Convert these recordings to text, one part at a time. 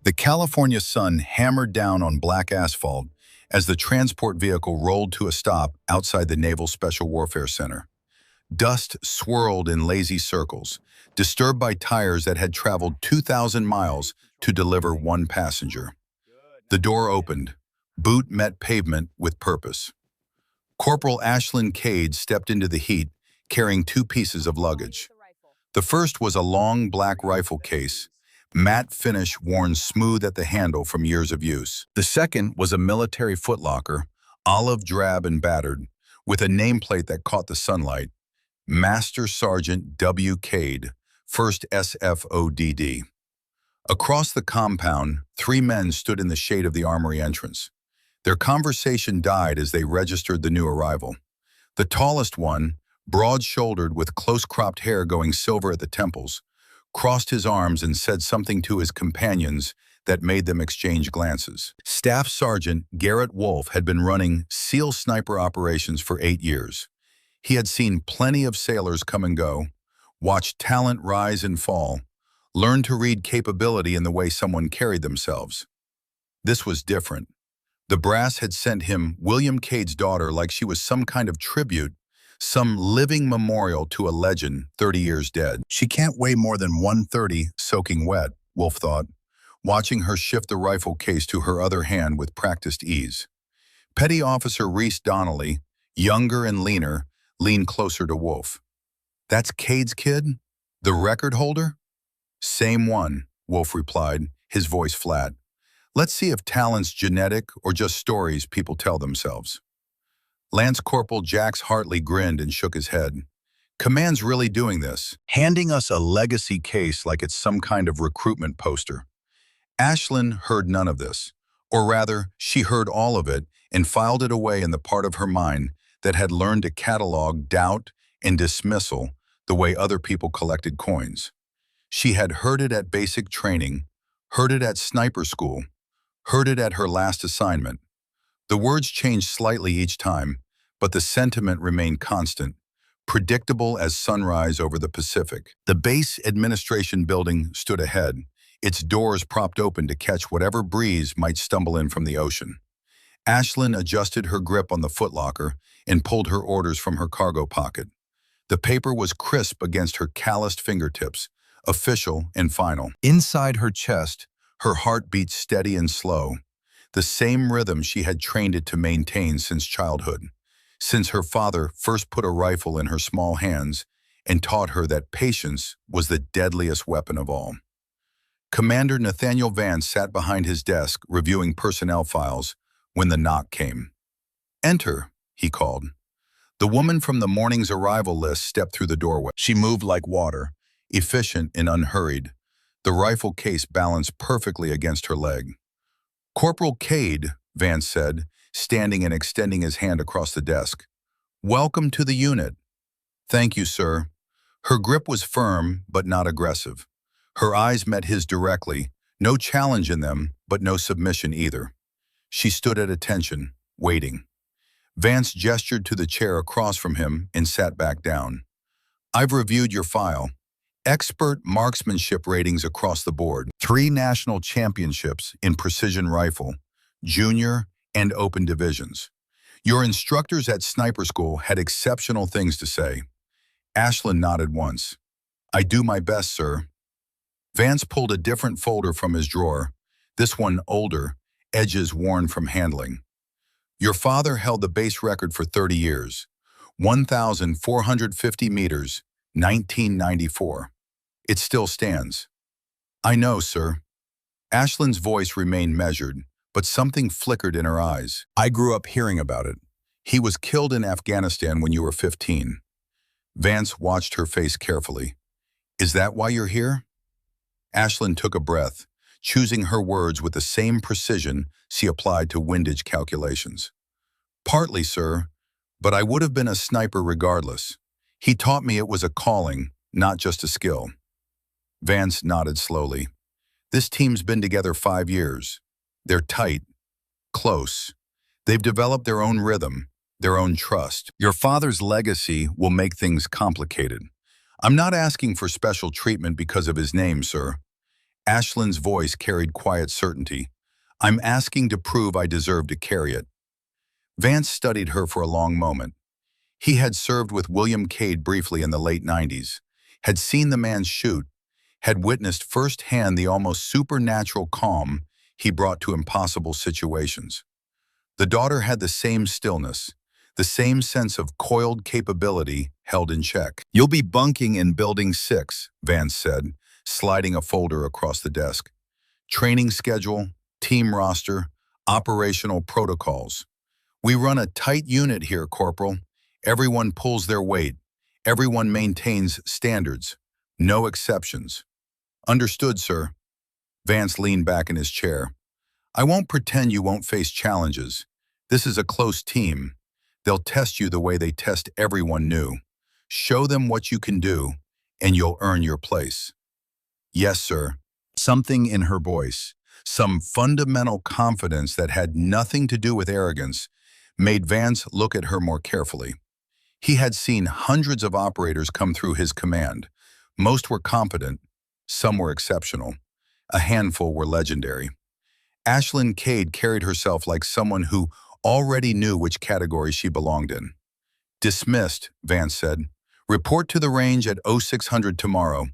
The California sun hammered down on black asphalt as the transport vehicle rolled to a stop outside the Naval Special Warfare Center. Dust swirled in lazy circles, disturbed by tires that had traveled 2,000 miles to deliver one passenger. The door opened. Boot met pavement with purpose. Corporal Ashlyn Cade stepped into the heat, carrying two pieces of luggage. The first was a long black rifle case, matte finish worn smooth at the handle from years of use. The second was a military footlocker, olive drab and battered, with a nameplate that caught the sunlight. Master Sergeant W. Cade, 1st SFODD. Across the compound, three men stood in the shade of the armory entrance. Their conversation died as they registered the new arrival. The tallest one, broad-shouldered with close-cropped hair going silver at the temples, crossed his arms and said something to his companions that made them exchange glances. Staff Sergeant Garrett Wolfe had been running SEAL sniper operations for 8 years. He had seen plenty of sailors come and go, watched talent rise and fall, learned to read capability in the way someone carried themselves. This was different. The brass had sent him William Cade's daughter like she was some kind of tribute, some living memorial to a legend 30 years dead. She can't weigh more than 130 soaking wet, Wolfe thought, watching her shift the rifle case to her other hand with practiced ease. Petty Officer Reese Donnelly, younger and leaner, leaned closer to Wolfe. "That's Cade's kid? The record holder?" "Same one," Wolfe replied, his voice flat. "Let's see if talent's genetic or just stories people tell themselves." Lance Corporal Jax Hartley grinned and shook his head. "Command's really doing this, handing us a legacy case like it's some kind of recruitment poster." Ashlyn heard none of this, or rather, she heard all of it and filed it away in the part of her mind that had learned to catalog doubt and dismissal the way other people collected coins. She had heard it at basic training, heard it at sniper school, heard it at her last assignment. The words changed slightly each time, but the sentiment remained constant, predictable as sunrise over the Pacific. The base administration building stood ahead, its doors propped open to catch whatever breeze might stumble in from the ocean. Ashlyn adjusted her grip on the footlocker and pulled her orders from her cargo pocket. The paper was crisp against her calloused fingertips, official and final. Inside her chest, her heart beat steady and slow, the same rhythm she had trained it to maintain since childhood, since her father first put a rifle in her small hands and taught her that patience was the deadliest weapon of all. Commander Nathaniel Vance sat behind his desk reviewing personnel files when the knock came. "Enter," he called. The woman from the morning's arrival list stepped through the doorway. She moved like water, efficient and unhurried, the rifle case balanced perfectly against her leg. "Corporal Cade," Vance said, standing and extending his hand across the desk. "Welcome to the unit." "Thank you, sir." Her grip was firm, but not aggressive. Her eyes met his directly, no challenge in them, but no submission either. She stood at attention, waiting. Vance gestured to the chair across from him and sat back down. "I've reviewed your file. Expert marksmanship ratings across the board. 3 national championships in precision rifle, junior and open divisions. Your instructors at sniper school had exceptional things to say." Ashlyn nodded once. "I do my best, sir." Vance pulled a different folder from his drawer, this one older, edges worn from handling. "Your father held the base record for 30 years, 1,450 meters, 1994. It still stands." "I know, sir." Ashlyn's voice remained measured, but something flickered in her eyes. "I grew up hearing about it. He was killed in Afghanistan when you were 15. Vance watched her face carefully. "Is that why you're here?" Ashlyn took a breath, choosing her words with the same precision she applied to windage calculations. "Partly, sir, but I would have been a sniper regardless. He taught me it was a calling, not just a skill." Vance nodded slowly. "This team's been together 5 years. They're tight, close. They've developed their own rhythm, their own trust. Your father's legacy will make things complicated. I'm not asking for special treatment because of his name, sir." Ashlyn's voice carried quiet certainty. I'm asking to prove I deserve to carry it. Vance studied her for a long moment. He had served with William Cade briefly in the late 90s, had seen the man shoot, had witnessed firsthand the almost supernatural calm he brought to impossible situations. The daughter had the same stillness, the same sense of coiled capability held in check. You'll be bunking in Building 6, Vance said, sliding a folder across the desk. Training schedule, team roster, operational protocols. We run a tight unit here, Corporal. Everyone pulls their weight. Everyone maintains standards. No exceptions. Understood, sir. Vance leaned back in his chair. I won't pretend you won't face challenges. This is a close team. They'll test you the way they test everyone new. Show them what you can do, and you'll earn your place. Yes, sir. Something in her voice, some fundamental confidence that had nothing to do with arrogance, made Vance look at her more carefully. He had seen hundreds of operators come through his command. Most were competent, some were exceptional. A handful were legendary. Ashlyn Cade carried herself like someone who already knew which category she belonged in. Dismissed, Vance said. Report to the range at 0600 tomorrow.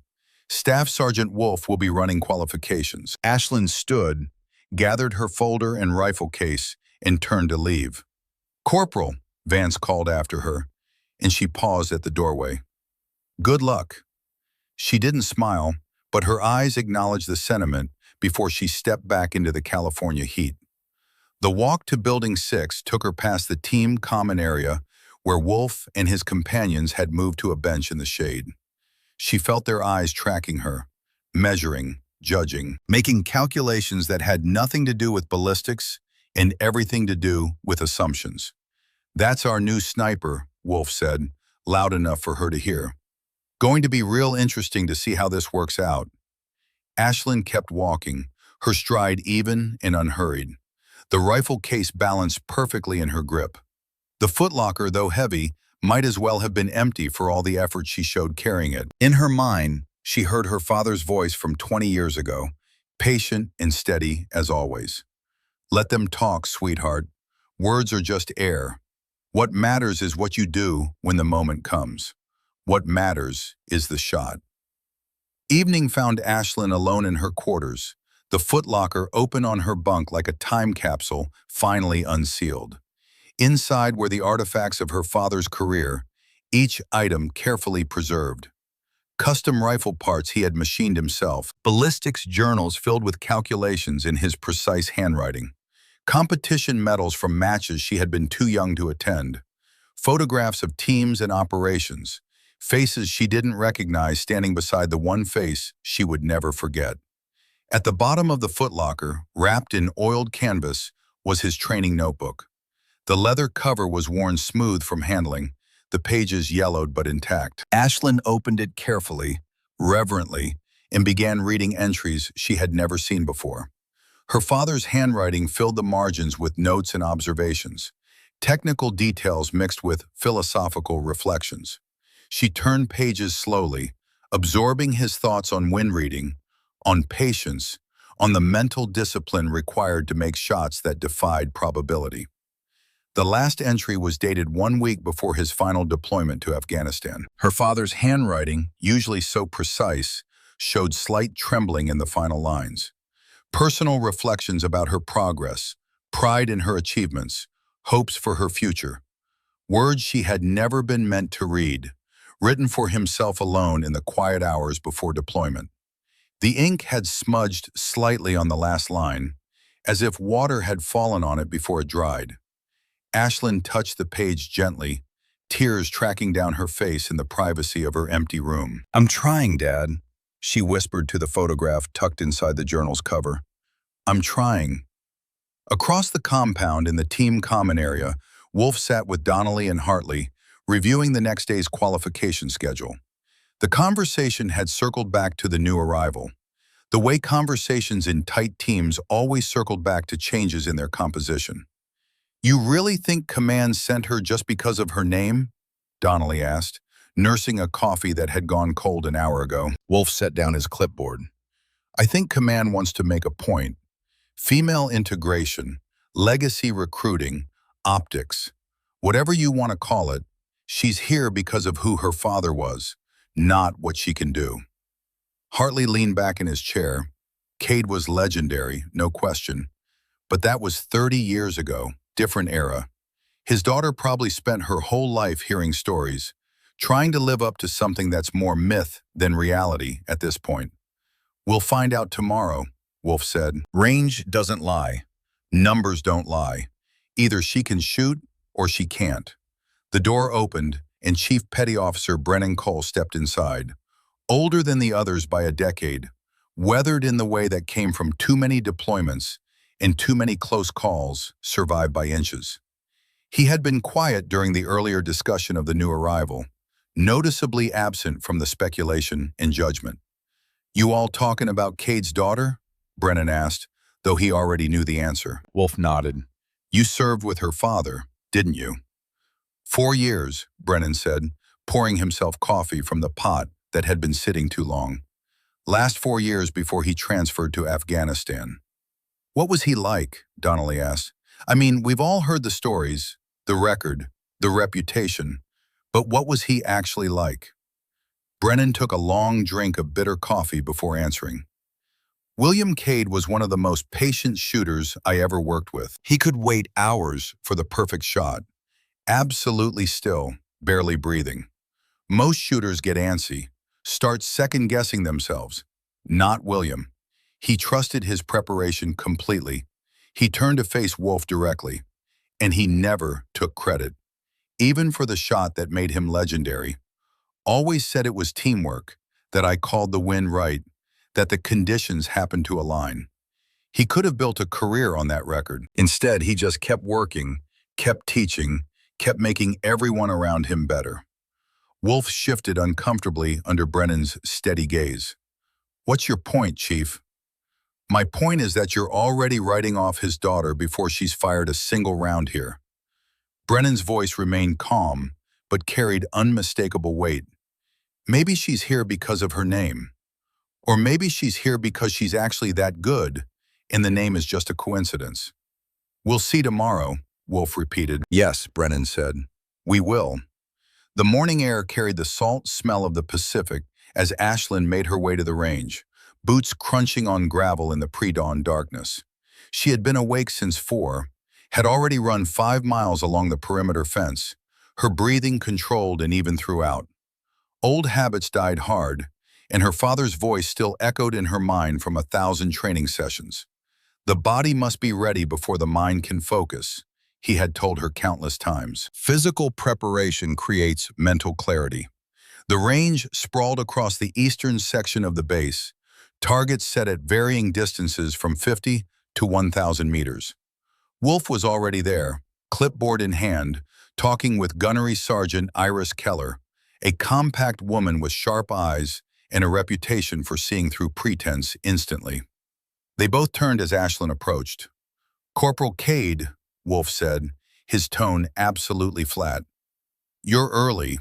Staff Sergeant Wolf will be running qualifications. Ashlyn stood, gathered her folder and rifle case, and turned to leave. Corporal, Vance called after her, and she paused at the doorway. Good luck. She didn't smile, but her eyes acknowledged the sentiment before she stepped back into the California heat. The walk to Building 6 took her past the team common area where Wolf and his companions had moved to a bench in the shade. She felt their eyes tracking her, measuring, judging, making calculations that had nothing to do with ballistics and everything to do with assumptions. That's our new sniper, Wolf said, loud enough for her to hear. Going to be real interesting to see how this works out. Ashlyn kept walking, her stride even and unhurried. The rifle case balanced perfectly in her grip. The footlocker, though heavy, might as well have been empty for all the effort she showed carrying it. In her mind, she heard her father's voice from 20 years ago, patient and steady as always. Let them talk, sweetheart. Words are just air. What matters is what you do when the moment comes. What matters is the shot. Evening found Ashlyn alone in her quarters, the footlocker open on her bunk like a time capsule finally unsealed. Inside were the artifacts of her father's career, each item carefully preserved. Custom rifle parts he had machined himself, ballistics journals filled with calculations in his precise handwriting, competition medals from matches she had been too young to attend, photographs of teams and operations, faces she didn't recognize standing beside the one face she would never forget. At the bottom of the footlocker, wrapped in oiled canvas, was his training notebook. The leather cover was worn smooth from handling, the pages yellowed but intact. Ashlyn opened it carefully, reverently, and began reading entries she had never seen before. Her father's handwriting filled the margins with notes and observations, technical details mixed with philosophical reflections. She turned pages slowly, absorbing his thoughts on wind reading, on patience, on the mental discipline required to make shots that defied probability. The last entry was dated 1 week before his final deployment to Afghanistan. Her father's handwriting, usually so precise, showed slight trembling in the final lines. Personal reflections about her progress, pride in her achievements, hopes for her future. Words she had never been meant to read, written for himself alone in the quiet hours before deployment. The ink had smudged slightly on the last line, as if water had fallen on it before it dried. Ashlyn touched the page gently, tears tracking down her face in the privacy of her empty room. I'm trying, Dad, she whispered to the photograph tucked inside the journal's cover. I'm trying. Across the compound in the team common area, Wolf sat with Donnelly and Hartley, reviewing the next day's qualification schedule. The conversation had circled back to the new arrival. The way conversations in tight teams always circled back to changes in their composition. You really think command sent her just because of her name? Donnelly asked, nursing a coffee that had gone cold an hour ago. Wolf set down his clipboard. I think Command wants to make a point. Female integration, legacy recruiting, optics, whatever you want to call it, she's here because of who her father was, not what she can do. Hartley leaned back in his chair. Cade was legendary, no question. But that was 30 years ago, different era. His daughter probably spent her whole life hearing stories, trying to live up to something that's more myth than reality at this point. We'll find out tomorrow, Wolf said. Range doesn't lie. Numbers don't lie. Either she can shoot or she can't. The door opened and Chief Petty Officer Brennan Cole stepped inside. Older than the others by a decade, weathered in the way that came from too many deployments and too many close calls, survived by inches. He had been quiet during the earlier discussion of the new arrival, noticeably absent from the speculation and judgment. "You all talking about Cade's daughter?" Brennan asked, though he already knew the answer. Wolf nodded. "You served with her father, didn't you?" 4 years, Brennan said, pouring himself coffee from the pot that had been sitting too long. Last 4 years before he transferred to Afghanistan. "What was he like?" Donnelly asked. "I mean, we've all heard the stories, the record, the reputation, but what was he actually like?" Brennan took a long drink of bitter coffee before answering. "William Cade was one of the most patient shooters I ever worked with. He could wait hours for the perfect shot, absolutely still, barely breathing. Most shooters get antsy, start second-guessing themselves. Not William. He trusted his preparation completely. He turned to face Wolf directly, and he never took credit, even for the shot that made him legendary. Always said it was teamwork, that I called the win right, that the conditions happened to align. He could have built a career on that record. Instead, he just kept working, kept teaching, kept making everyone around him better." Wolf shifted uncomfortably under Brennan's steady gaze. "What's your point, Chief?" "My point is that you're already writing off his daughter before she's fired a single round here." Brennan's voice remained calm, but carried unmistakable weight. "Maybe she's here because of her name. Or maybe she's here because she's actually that good, and the name is just a coincidence." "We'll see tomorrow," Wolf repeated. "Yes," Brennan said. "We will." The morning air carried the salt smell of the Pacific as Ashlyn made her way to the range, boots crunching on gravel in the pre-dawn darkness. She had been awake since 4, had already run 5 miles along the perimeter fence, her breathing controlled and even throughout. Old habits died hard, and her father's voice still echoed in her mind from 1,000 training sessions. The body must be ready before the mind can focus, he had told her countless times. Physical preparation creates mental clarity. The range sprawled across the eastern section of the base, targets set at varying distances from 50 to 1,000 meters. Wolf was already there, clipboard in hand, talking with Gunnery Sergeant Iris Keller, a compact woman with sharp eyes and a reputation for seeing through pretense instantly. They both turned as Ashlyn approached. "Corporal Cade," Wolf said, his tone absolutely flat. "You're early."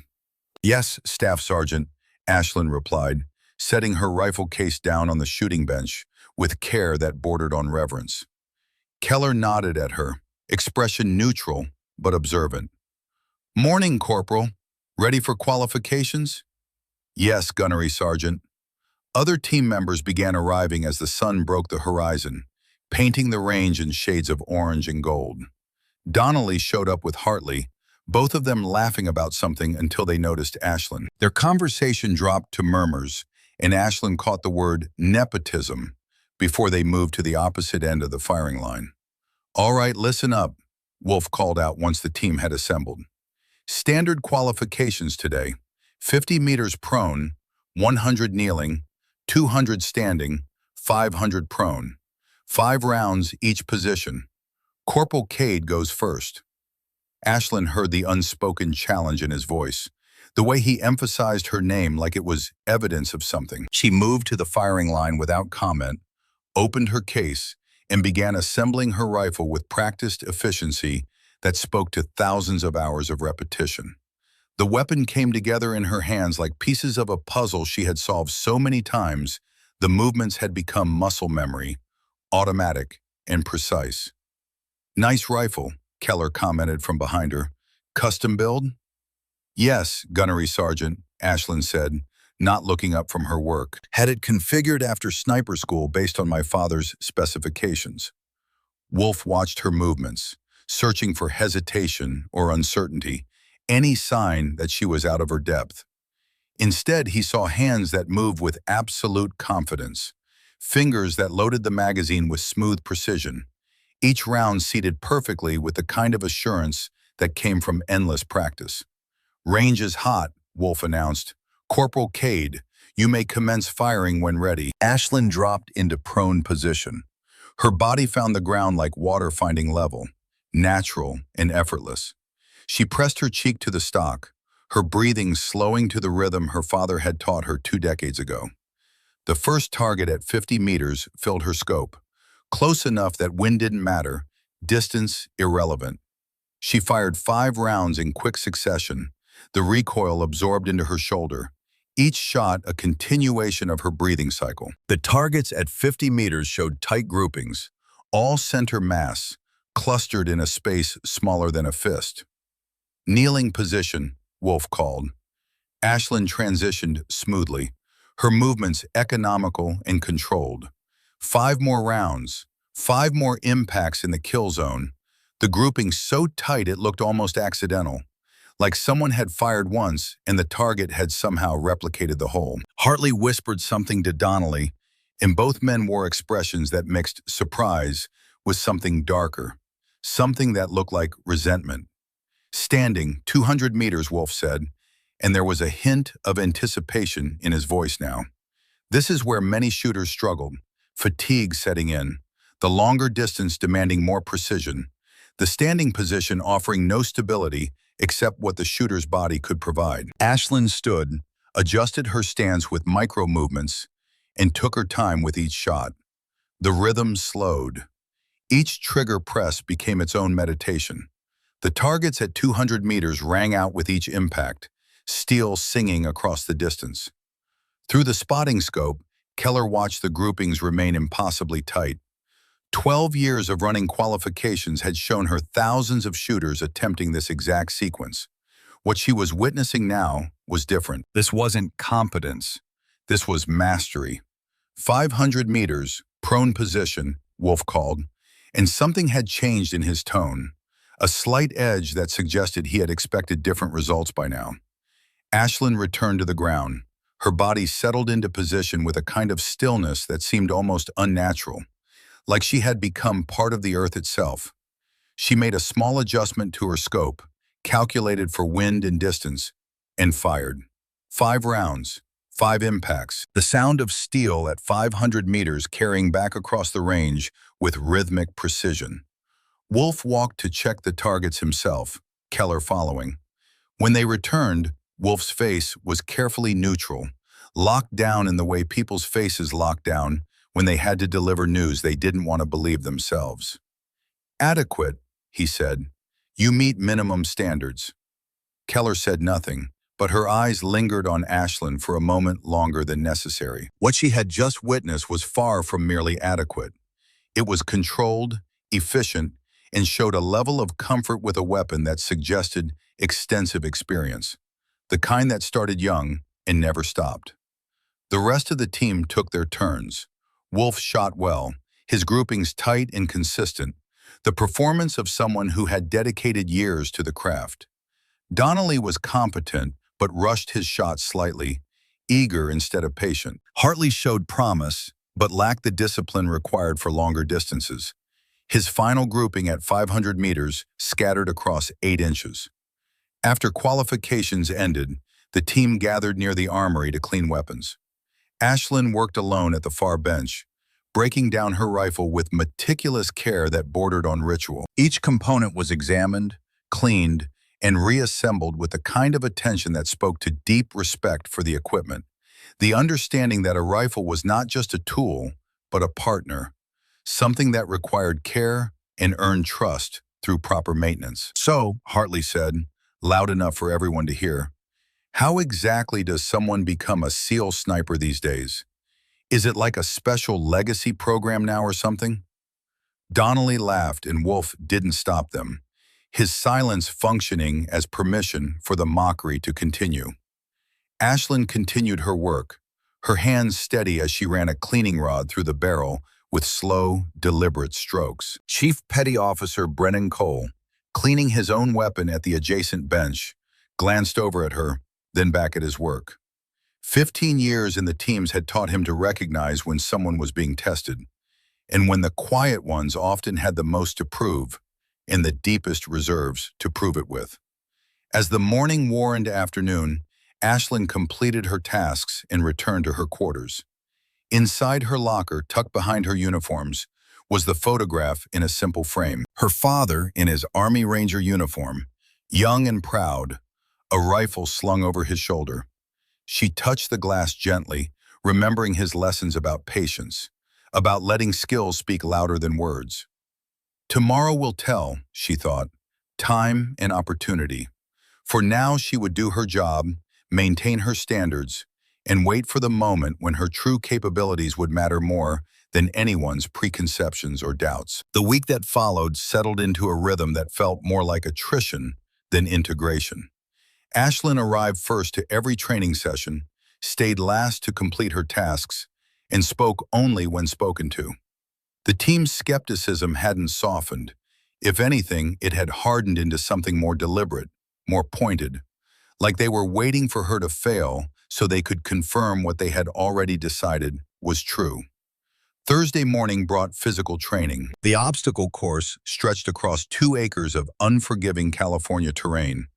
"Yes, Staff Sergeant," Ashlyn replied, setting her rifle case down on the shooting bench with care that bordered on reverence. Keller nodded at her, expression neutral but observant. "Morning, Corporal. Ready for qualifications?" "Yes, Gunnery Sergeant." Other team members began arriving as the sun broke the horizon, painting the range in shades of orange and gold. Donnelly showed up with Hartley, both of them laughing about something until they noticed Ashlyn. Their conversation dropped to murmurs, and Ashlyn caught the word nepotism before they moved to the opposite end of the firing line. "All right, listen up," Wolf called out once the team had assembled. "Standard qualifications today: 50 meters prone, 100 kneeling, 200 standing, 500 prone. 5 rounds each position. Corporal Cade goes first." Ashlyn heard the unspoken challenge in his voice, the way he emphasized her name like it was evidence of something. She moved to the firing line without comment, opened her case, and began assembling her rifle with practiced efficiency that spoke to thousands of hours of repetition. The weapon came together in her hands like pieces of a puzzle she had solved so many times The movements had become muscle memory, automatic and precise. "Nice rifle," Keller commented from behind her. "Custom build?" "Yes, Gunnery Sergeant," Ashlyn said, not looking up from her work. "Had it configured after sniper school based on my father's specifications." Wolf watched her movements, searching for hesitation or uncertainty, any sign that she was out of her depth. Instead, he saw hands that moved with absolute confidence, fingers that loaded the magazine with smooth precision, each round seated perfectly with the kind of assurance that came from endless practice. "Range is hot," Wolf announced. "Corporal Cade, you may commence firing when ready." Ashlyn dropped into prone position. Her body found the ground like water finding level, natural and effortless. She pressed her cheek to the stock, her breathing slowing to the rhythm her father had taught her 2 decades ago. The first target at 50 meters filled her scope, close enough that wind didn't matter, distance irrelevant. She fired 5 rounds in quick succession, the recoil absorbed into her shoulder, each shot a continuation of her breathing cycle. The targets at 50 meters showed tight groupings, all center mass, clustered in a space smaller than a fist. "Kneeling position," Wolf called. Ashlyn transitioned smoothly, her movements economical and controlled. 5 more rounds, 5 more impacts in the kill zone, the grouping so tight it looked almost accidental, like someone had fired once and the target had somehow replicated the whole. Hartley whispered something to Donnelly, and both men wore expressions that mixed surprise with something darker, something that looked like resentment. "Standing, 200 meters, Wolf said, and there was a hint of anticipation in his voice now. This is where many shooters struggled, fatigue setting in, the longer distance demanding more precision, the standing position offering no stability except what the shooter's body could provide." Ashlyn stood, adjusted her stance with micro movements, and took her time with each shot. The rhythm slowed. Each trigger press became its own meditation. The targets at 200 meters rang out with each impact, steel singing across the distance. Through the spotting scope, Keller watched the groupings remain impossibly tight. 12 years of running qualifications had shown her thousands of shooters attempting this exact sequence. What she was witnessing now was different. This wasn't competence. This was mastery. 500 meters, prone position, Wolf called, and something had changed in his tone, a slight edge that suggested he had expected different results by now. Ashlyn returned to the ground. Her body settled into position with a kind of stillness that seemed almost unnatural, like she had become part of the earth itself. She made a small adjustment to her scope, calculated for wind and distance, and fired. 5 rounds, 5 impacts, the sound of steel at 500 meters carrying back across the range with rhythmic precision. Wolf walked to check the targets himself, Keller following. When they returned, Wolf's face was carefully neutral, locked down in the way people's faces locked down when they had to deliver news they didn't want to believe themselves. "Adequate," he said. "You meet minimum standards." Keller said nothing, but her eyes lingered on Ashlyn for a moment longer than necessary. What she had just witnessed was far from merely adequate. It was controlled, efficient, and showed a level of comfort with a weapon that suggested extensive experience, the kind that started young and never stopped. The rest of the team took their turns. Wolf shot well, his groupings tight and consistent, the performance of someone who had dedicated years to the craft. Donnelly was competent, but rushed his shots slightly, eager instead of patient. Hartley showed promise, but lacked the discipline required for longer distances. His final grouping at 500 meters scattered across 8 inches. After qualifications ended, the team gathered near the armory to clean weapons. Ashlyn worked alone at the far bench, breaking down her rifle with meticulous care that bordered on ritual. Each component was examined, cleaned, and reassembled with the kind of attention that spoke to deep respect for the equipment, the understanding that a rifle was not just a tool, but a partner, something that required care and earned trust through proper maintenance. "So," Hartley said, loud enough for everyone to hear, "how exactly does someone become a SEAL sniper these days? Is it like a special legacy program now or something? Donnelly laughed and Wolf didn't stop them, his silence functioning as permission for the mockery to continue. Ashlyn continued her work, her hands steady as she ran a cleaning rod through the barrel with slow, deliberate strokes. Chief Petty Officer Brennan Cole, cleaning his own weapon at the adjacent bench, glanced over at her, then back at his work. 15 years in the teams had taught him to recognize when someone was being tested, and when the quiet ones often had the most to prove, and the deepest reserves to prove it with. As the morning wore into afternoon, Ashlyn completed her tasks and returned to her quarters. Inside her locker, tucked behind her uniforms, was the photograph in a simple frame. Her father in his Army Ranger uniform, young and proud, a rifle slung over his shoulder. She touched the glass gently, remembering his lessons about patience, about letting skills speak louder than words. Tomorrow will tell, she thought, time and opportunity. For now she would do her job, maintain her standards, and wait for the moment when her true capabilities would matter more than anyone's preconceptions or doubts. The week that followed settled into a rhythm that felt more like attrition than integration. Ashlyn arrived first to every training session, stayed last to complete her tasks, and spoke only when spoken to. The team's skepticism hadn't softened. If anything, it had hardened into something more deliberate, more pointed, like they were waiting for her to fail so they could confirm what they had already decided was true. Thursday morning brought physical training. The obstacle course stretched across 2 acres of unforgiving California terrain,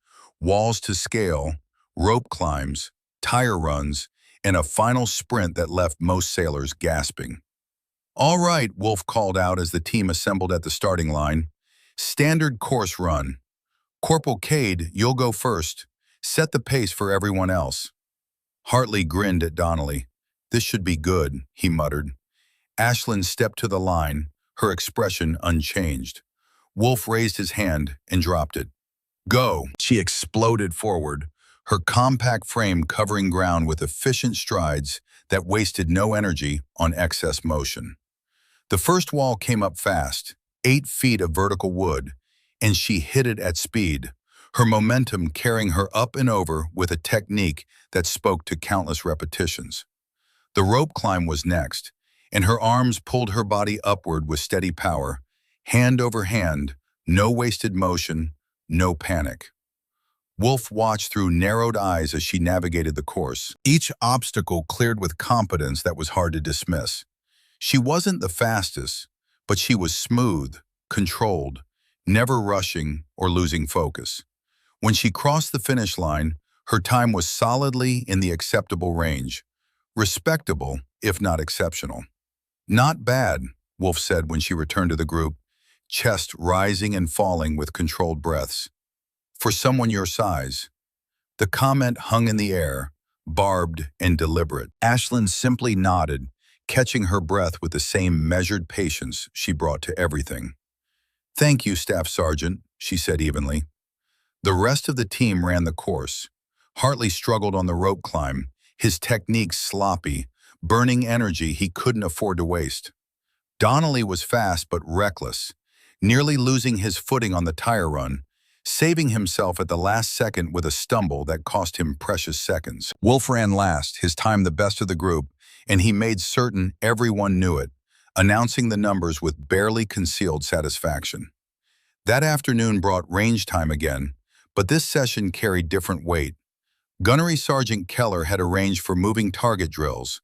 walls to scale, rope climbs, tire runs, and a final sprint that left most sailors gasping. "All right," Wolf called out as the team assembled at the starting line. "Standard course run. Corporal Cade, you'll go first. Set the pace for everyone else." Hartley grinned at Donnelly. "This should be good," he muttered. Ashlyn stepped to the line, her expression unchanged. Wolf raised his hand and dropped it. "Go!" She exploded forward, her compact frame covering ground with efficient strides that wasted no energy on excess motion. The first wall came up fast, 8 feet of vertical wood, and she hit it at speed, her momentum carrying her up and over with a technique that spoke to countless repetitions. The rope climb was next, and her arms pulled her body upward with steady power, hand over hand, no wasted motion, no panic. Wolf watched through narrowed eyes as she navigated the course, each obstacle cleared with competence that was hard to dismiss. She wasn't the fastest, but she was smooth, controlled, never rushing or losing focus. When she crossed the finish line, her time was solidly in the acceptable range. Respectable, if not exceptional. "Not bad," Wolf said when she returned to the group, chest rising and falling with controlled breaths. "For someone your size." The comment hung in the air, barbed and deliberate. Ashlyn simply nodded, catching her breath with the same measured patience she brought to everything. "Thank you, Staff Sergeant," she said evenly. The rest of the team ran the course. Hartley struggled on the rope climb, his technique sloppy, burning energy he couldn't afford to waste. Donnelly was fast but reckless, nearly losing his footing on the tire run, saving himself at the last second with a stumble that cost him precious seconds. Wolf ran last, his time the best of the group, and he made certain everyone knew it, announcing the numbers with barely concealed satisfaction. That afternoon brought range time again, but this session carried different weight. Gunnery Sergeant Keller had arranged for moving target drills,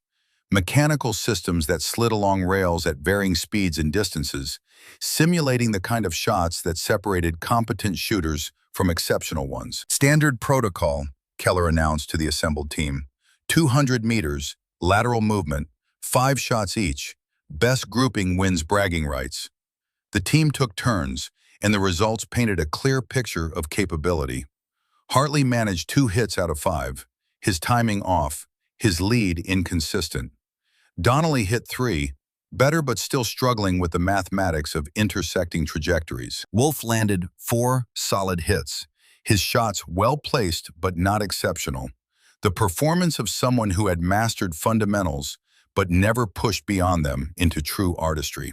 mechanical systems that slid along rails at varying speeds and distances, simulating the kind of shots that separated competent shooters from exceptional ones. "Standard protocol," Keller announced to the assembled team. 200 meters, lateral movement, 5 shots each. Best grouping wins bragging rights. The team took turns, and the results painted a clear picture of capability. Hartley managed 2 hits out of 5, his timing off, his lead inconsistent. Donnelly hit 3, better but still struggling with the mathematics of intersecting trajectories. Wolf landed 4 solid hits, his shots well-placed but not exceptional. The performance of someone who had mastered fundamentals but never pushed beyond them into true artistry.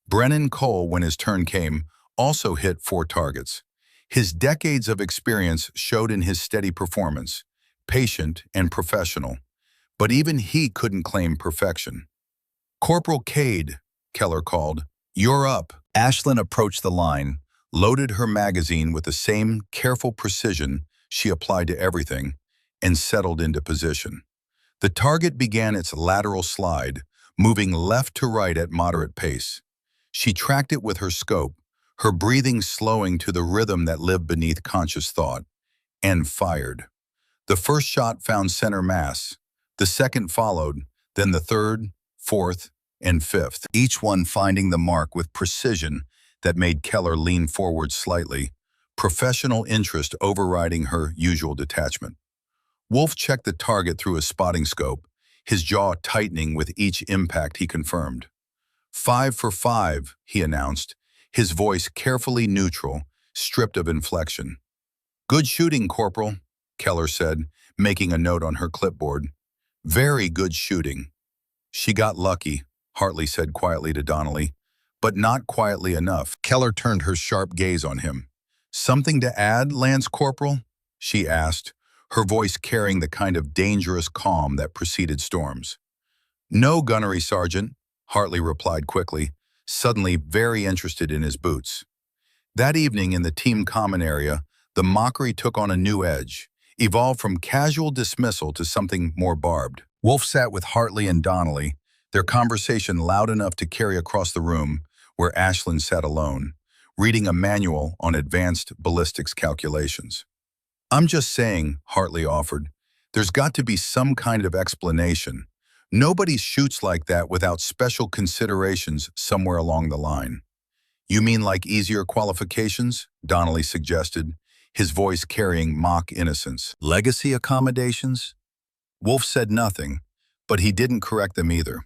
Brennan Cole, when his turn came, also hit 4 targets. His decades of experience showed in his steady performance, patient and professional, but even he couldn't claim perfection. "Corporal Cade," Keller called, "you're up." Ashlyn approached the line, loaded her magazine with the same careful precision she applied to everything, and settled into position. The target began its lateral slide, moving left to right at moderate pace. She tracked it with her scope, her breathing slowing to the rhythm that lived beneath conscious thought, and fired. The first shot found center mass, the second followed, then the third, fourth, and fifth, each one finding the mark with precision that made Keller lean forward slightly, professional interest overriding her usual detachment. Wolf checked the target through his spotting scope, his jaw tightening with each impact he confirmed. "5 for 5, he announced, his voice carefully neutral, stripped of inflection. "Good shooting, Corporal," Keller said, making a note on her clipboard. "Very good shooting." "She got lucky," Hartley said quietly to Donnelly, "but not quietly enough." Keller turned her sharp gaze on him. "Something to add, Lance Corporal?" she asked, her voice carrying the kind of dangerous calm that preceded storms. "No, Gunnery Sergeant," Hartley replied quickly, suddenly very interested in his boots. That evening in the team common area, the mockery took on a new edge, evolved from casual dismissal to something more barbed. Wolf sat with Hartley and Donnelly, their conversation loud enough to carry across the room, where Ashlyn sat alone, reading a manual on advanced ballistics calculations. "I'm just saying," Hartley offered, "there's got to be some kind of explanation. Nobody shoots like that without special considerations somewhere along the line." "You mean like easier qualifications?" Donnelly suggested, his voice carrying mock innocence. "Legacy accommodations?" Wolf said nothing, but he didn't correct them either.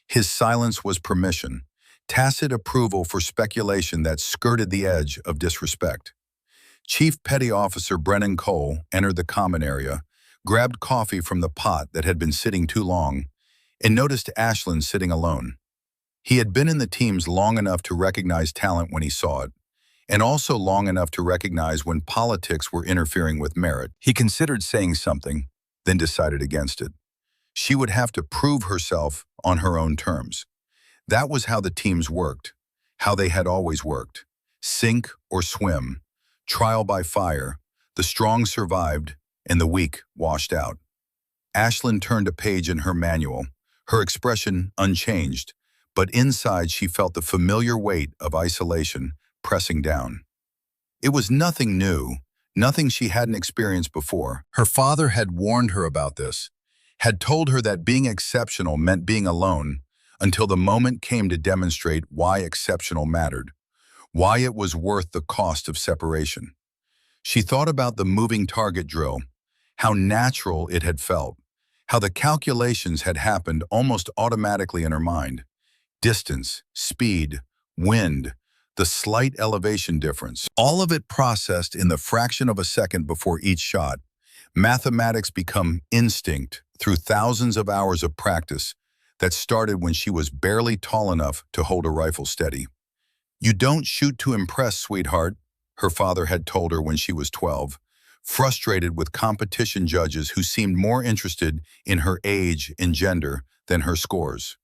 His silence was permission, tacit approval for speculation that skirted the edge of disrespect. Chief Petty Officer Brennan Cole entered the common area, grabbed coffee from the pot that had been sitting too long, and noticed Ashlyn sitting alone. He had been in the teams long enough to recognize talent when he saw it, and also long enough to recognize when politics were interfering with merit. He considered saying something, then decided against it. She would have to prove herself on her own terms. That was how the teams worked, how they had always worked. Sink or swim, trial by fire, the strong survived and the weak washed out. Ashlyn turned a page in her manual, her expression unchanged, but inside she felt the familiar weight of isolation pressing down. It was nothing new, nothing she hadn't experienced before. Her father had warned her about this, had told her that being exceptional meant being alone, until the moment came to demonstrate why exceptional mattered, why it was worth the cost of separation. She thought about the moving target drill, how natural it had felt, how the calculations had happened almost automatically in her mind. Distance, speed, wind, the slight elevation difference, all of it processed in the fraction of a second before each shot. Mathematics become instinct through thousands of hours of practice that started when she was barely tall enough to hold a rifle steady. "You don't shoot to impress, sweetheart," her father had told her when she was 12, frustrated with competition judges who seemed more interested in her age and gender than her scores.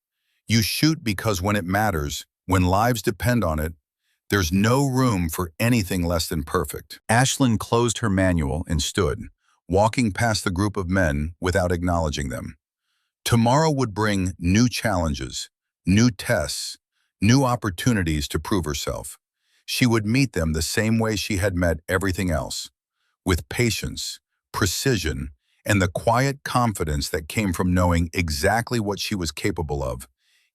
"You shoot because when it matters, when lives depend on it, there's no room for anything less than perfect." Ashlyn closed her manual and stood, walking past the group of men without acknowledging them. Tomorrow would bring new challenges, new tests, new opportunities to prove herself. She would meet them the same way she had met everything else, with patience, precision, and the quiet confidence that came from knowing exactly what she was capable of,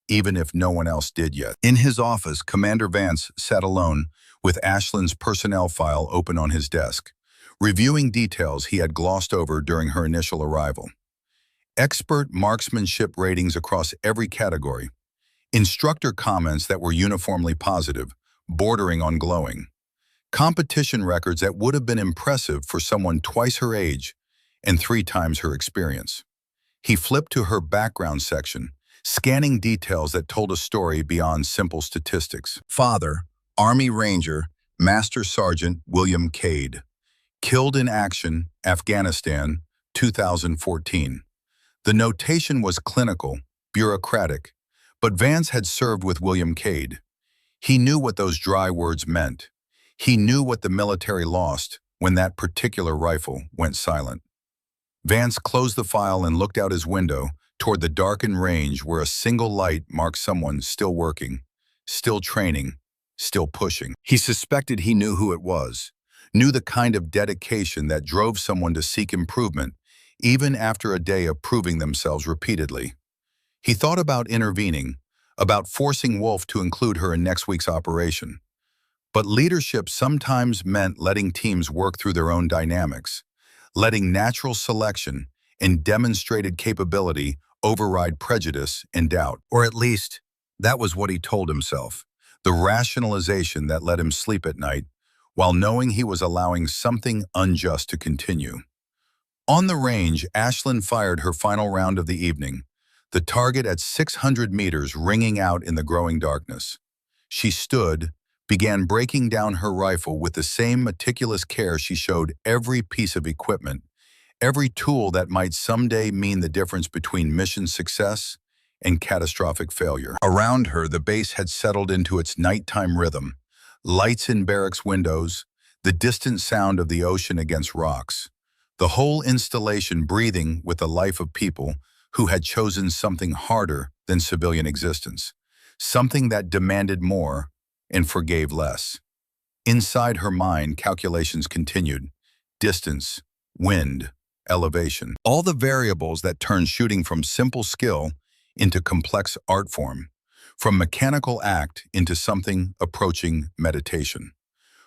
even if no one else did yet. In his office, Commander Vance sat alone with Ashlyn's personnel file open on his desk, reviewing details he had glossed over during her initial arrival. Expert marksmanship ratings across every category. Instructor comments that were uniformly positive, bordering on glowing. Competition records that would have been impressive for someone twice her age and 3 times her experience. He flipped to her background section, scanning details that told a story beyond simple statistics. Father, Army Ranger, Master Sergeant William Cade. Killed in action, Afghanistan, 2014. The notation was clinical, bureaucratic, but Vance had served with William Cade. He knew what those dry words meant. He knew what the military lost when that particular rifle went silent. Vance closed the file and looked out his window toward the darkened range where a single light marked someone still working, still training, still pushing. He suspected he knew who it was, knew the kind of dedication that drove someone to seek improvement even after a day of proving themselves repeatedly. He thought about intervening, about forcing Wolf to include her in next week's operation. But leadership sometimes meant letting teams work through their own dynamics, letting natural selection and demonstrated capability override prejudice and doubt. Or at least, that was what he told himself, the rationalization that let him sleep at night, while knowing he was allowing something unjust to continue. On the range, Ashlyn fired her final round of the evening, the target at 600 meters ringing out in the growing darkness. She stood, began breaking down her rifle with the same meticulous care she showed every piece of equipment, every tool that might someday mean the difference between mission success and catastrophic failure. Around her, the base had settled into its nighttime rhythm, lights in barracks windows, the distant sound of the ocean against rocks. The whole installation breathing with the life of people who had chosen something harder than civilian existence, something that demanded more and forgave less. Inside her mind, calculations continued. Distance, wind, elevation. All the variables that turn shooting from simple skill into complex art form, from mechanical act into something approaching meditation.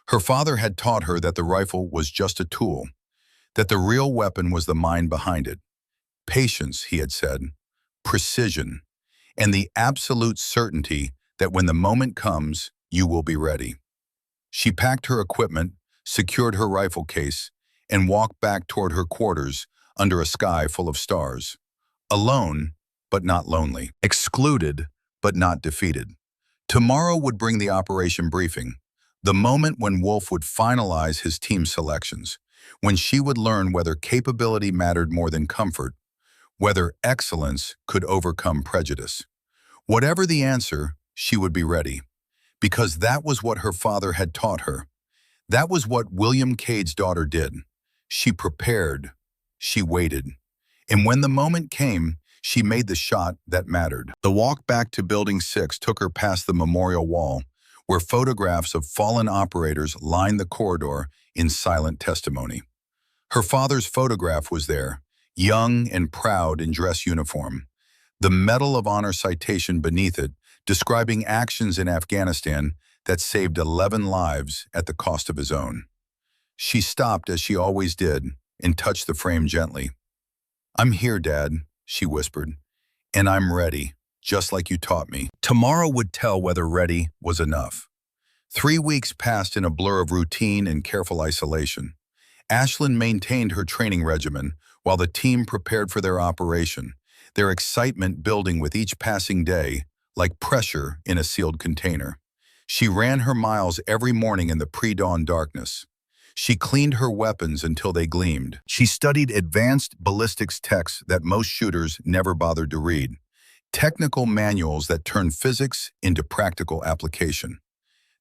Her father had taught her that the rifle was just a tool, that the real weapon was the mind behind it. Patience, he had said, precision, and the absolute certainty that when the moment comes, you will be ready. She packed her equipment, secured her rifle case, and walked back toward her quarters under a sky full of stars. Alone, but not lonely. Excluded, but not defeated. Tomorrow would bring the operation briefing, the moment when Wolf would finalize his team selections, when she would learn whether capability mattered more than comfort, whether excellence could overcome prejudice. Whatever the answer, she would be ready, because that was what her father had taught her. That was what William Cade's daughter did. She prepared, she waited, and when the moment came, she made the shot that mattered. The walk back to Building 6 took her past the memorial wall, where photographs of fallen operators lined the corridor in silent testimony. Her father's photograph was there, young and proud in dress uniform, the Medal of Honor citation beneath it, describing actions in Afghanistan that saved 11 lives at the cost of his own. She stopped as she always did and touched the frame gently. "I'm here, Dad," she whispered, "and I'm ready, just like you taught me." Tomorrow would tell whether ready was enough. 3 weeks passed in a blur of routine and careful isolation. Ashlyn maintained her training regimen while the team prepared for their operation, their excitement building with each passing day, like pressure in a sealed container. She ran her miles every morning in the pre-dawn darkness. She cleaned her weapons until they gleamed. She studied advanced ballistics texts that most shooters never bothered to read, technical manuals that turned physics into practical application.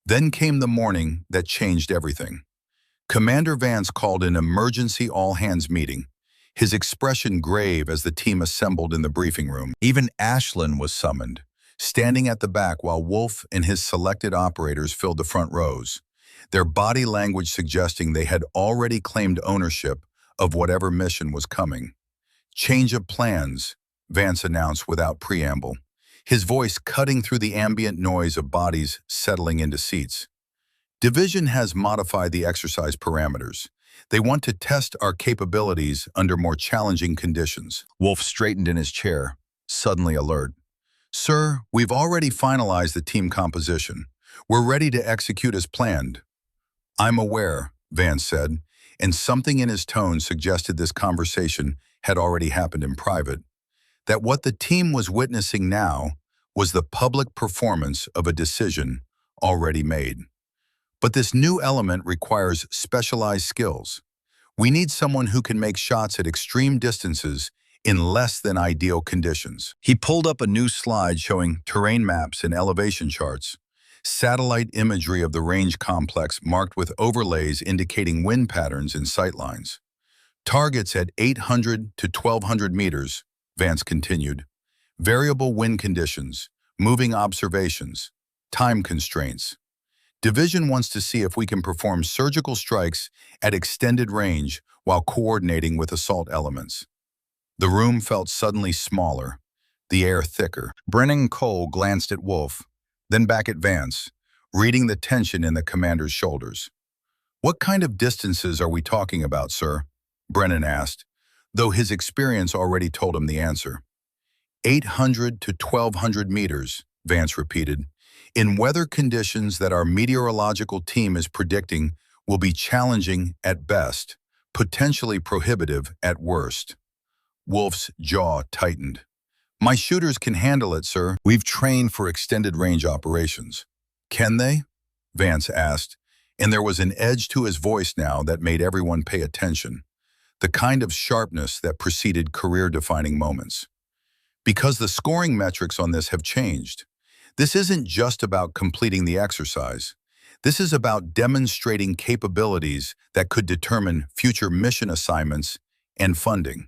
Then came the morning that changed everything. Commander Vance called an emergency all-hands meeting, his expression grave as the team assembled in the briefing room. Even Ashlyn was summoned, standing at the back while Wolf and his selected operators filled the front rows, their body language suggesting they had already claimed ownership of whatever mission was coming. "Change of plans," Vance announced without preamble, his voice cutting through the ambient noise of bodies settling into seats. "Division has modified the exercise parameters. They want to test our capabilities under more challenging conditions." Wolf straightened in his chair, suddenly alert. "Sir, we've already finalized the team composition. We're ready to execute as planned." "I'm aware," Vance said, and something in his tone suggested this conversation had already happened in private. that what the team was witnessing now was the public performance of a decision already made. But this new element requires specialized skills. We need someone who can make shots at extreme distances in less than ideal conditions. He pulled up a new slide showing terrain maps and elevation charts, satellite imagery of the range complex marked with overlays indicating wind patterns and sightlines. Targets at 800 to 1200 meters, Vance continued. Variable wind conditions, moving observations, time constraints. Division wants to see if we can perform surgical strikes at extended range while coordinating with assault elements. The room felt suddenly smaller, the air thicker. Brennan Cole glanced at Wolf, then back at Vance, reading the tension in the commander's shoulders. "What kind of distances are we talking about, sir?" Brennan asked, though his experience already told him the answer. 800 to 1200 meters, Vance repeated, in weather conditions that our meteorological team is predicting will be challenging at best, potentially prohibitive at worst. Wolf's jaw tightened. "My shooters can handle it, sir. We've trained for extended range operations." "Can they?" Vance asked, and there was an edge to his voice now that made everyone pay attention, the kind of sharpness that preceded career-defining moments. Because the scoring metrics on this have changed. This isn't just about completing the exercise. This is about demonstrating capabilities that could determine future mission assignments and funding.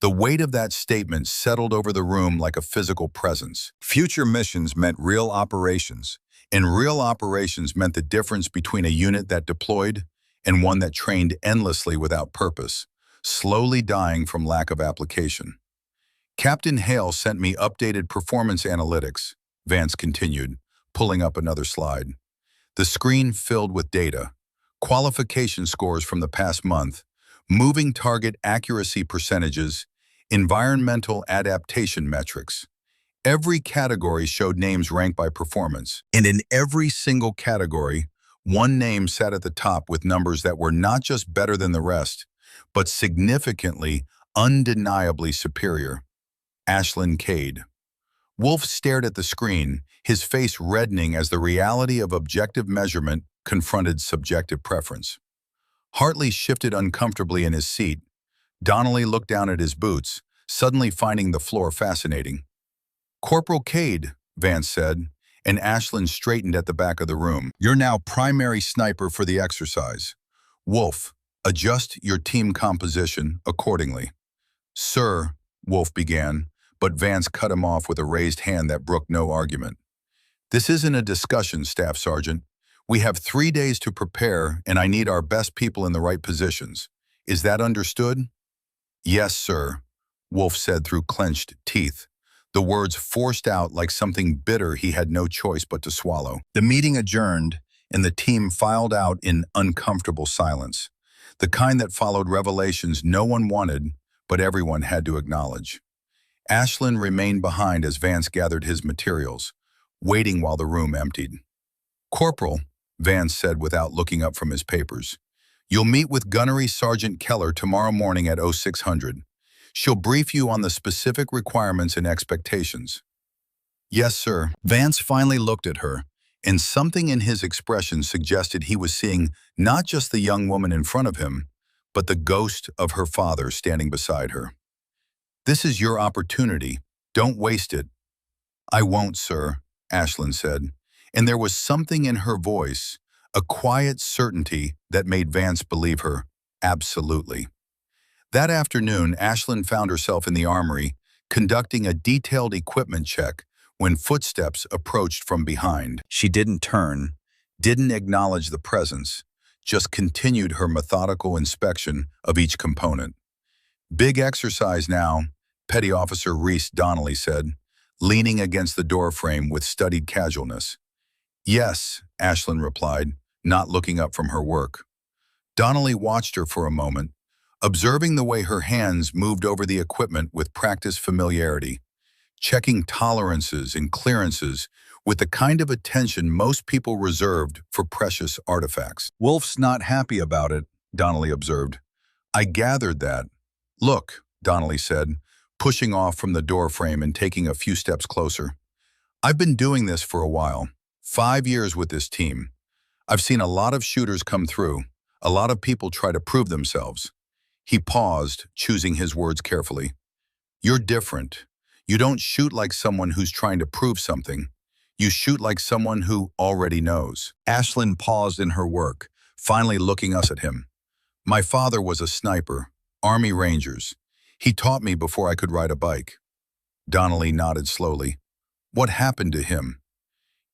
The weight of that statement settled over the room like a physical presence. Future missions meant real operations, and real operations meant the difference between a unit that deployed and one that trained endlessly without purpose, slowly dying from lack of application. "Captain Hale sent me updated performance analytics," Vance continued, pulling up another slide. The screen filled with data, qualification scores from the past month, moving target accuracy percentages, environmental adaptation metrics. Every category showed names ranked by performance, and in every single category, one name sat at the top with numbers that were not just better than the rest, but significantly, undeniably superior. Ashlyn Cade. Wolf stared at the screen, his face reddening as the reality of objective measurement confronted subjective preference. Hartley shifted uncomfortably in his seat. Donnelly looked down at his boots, suddenly finding the floor fascinating. "Corporal Cade," Vance said, and Ashlyn straightened at the back of the room. "You're now primary sniper for the exercise. Wolf, adjust your team composition accordingly." "Sir," Wolf began, but Vance cut him off with a raised hand that brooked no argument. "This isn't a discussion, Staff Sergeant. We have 3 days to prepare, and I need our best people in the right positions. Is that understood?" "Yes, sir," Wolf said through clenched teeth, the words forced out like something bitter he had no choice but to swallow. The meeting adjourned, and the team filed out in uncomfortable silence, the kind that followed revelations no one wanted, but everyone had to acknowledge. Ashlyn remained behind as Vance gathered his materials, waiting while the room emptied. "Corporal," Vance said without looking up from his papers, "you'll meet with Gunnery Sergeant Keller tomorrow morning at 0600. She'll brief you on the specific requirements and expectations." "Yes, sir." Vance finally looked at her, and something in his expression suggested he was seeing not just the young woman in front of him, but the ghost of her father standing beside her. "This is your opportunity. Don't waste it." "I won't, sir," Ashlyn said, and there was something in her voice, a quiet certainty that made Vance believe her. Absolutely. That afternoon, Ashlyn found herself in the armory, conducting a detailed equipment check when footsteps approached from behind. She didn't turn, didn't acknowledge the presence, just continued her methodical inspection of each component. "Big exercise now," Petty Officer Reese Donnelly said, leaning against the doorframe with studied casualness. "Yes," Ashlyn replied, not looking up from her work. Donnelly watched her for a moment, observing the way her hands moved over the equipment with practiced familiarity, checking tolerances and clearances with the kind of attention most people reserved for precious artifacts. "Wolf's not happy about it," Donnelly observed. "I gathered that." "Look," Donnelly said, pushing off from the doorframe and taking a few steps closer. I've been doing this for a while, 5 years with this team. I've seen a lot of shooters come through, a lot of people try to prove themselves. He paused, choosing his words carefully. You're different. You don't shoot like someone who's trying to prove something. You shoot like someone who already knows. Ashlyn paused in her work, finally looking us at him. My father was a sniper, Army Rangers. He taught me before I could ride a bike. Donnelly nodded slowly. What happened to him?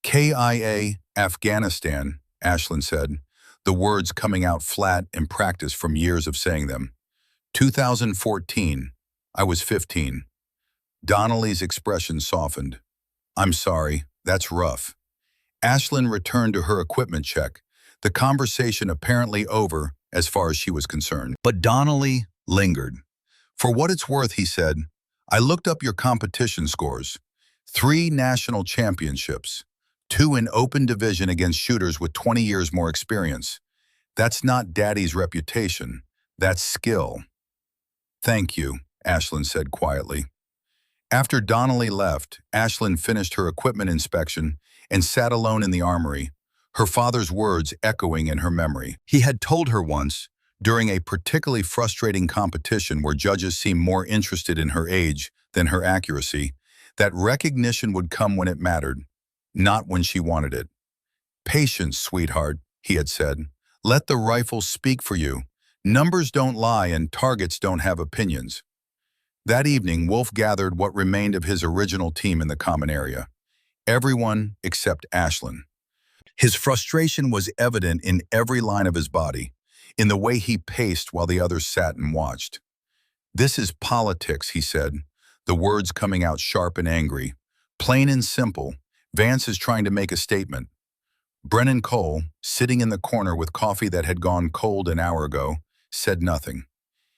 KIA, Afghanistan, Ashlyn said, the words coming out flat in practice from years of saying them. 2014. I was 15. Donnelly's expression softened. I'm sorry, that's rough. Ashlyn returned to her equipment check, the conversation apparently over as far as she was concerned. But Donnelly lingered. For what it's worth, he said, I looked up your competition scores. 3 national championships, 2 in open division against shooters with 20 years more experience. That's not Daddy's reputation, that's skill. Thank you, Ashlyn said quietly. After Donnelly left, Ashlyn finished her equipment inspection and sat alone in the armory, her father's words echoing in her memory. He had told her once, during a particularly frustrating competition where judges seemed more interested in her age than her accuracy, that recognition would come when it mattered, not when she wanted it. Patience, sweetheart, he had said. Let the rifle speak for you. Numbers don't lie and targets don't have opinions. That evening, Wolf gathered what remained of his original team in the common area. Everyone except Ashlyn. His frustration was evident in every line of his body, in the way he paced while the others sat and watched. This is politics, he said, the words coming out sharp and angry. Plain and simple, Vance is trying to make a statement. Brennan Cole, sitting in the corner with coffee that had gone cold an hour ago, said nothing.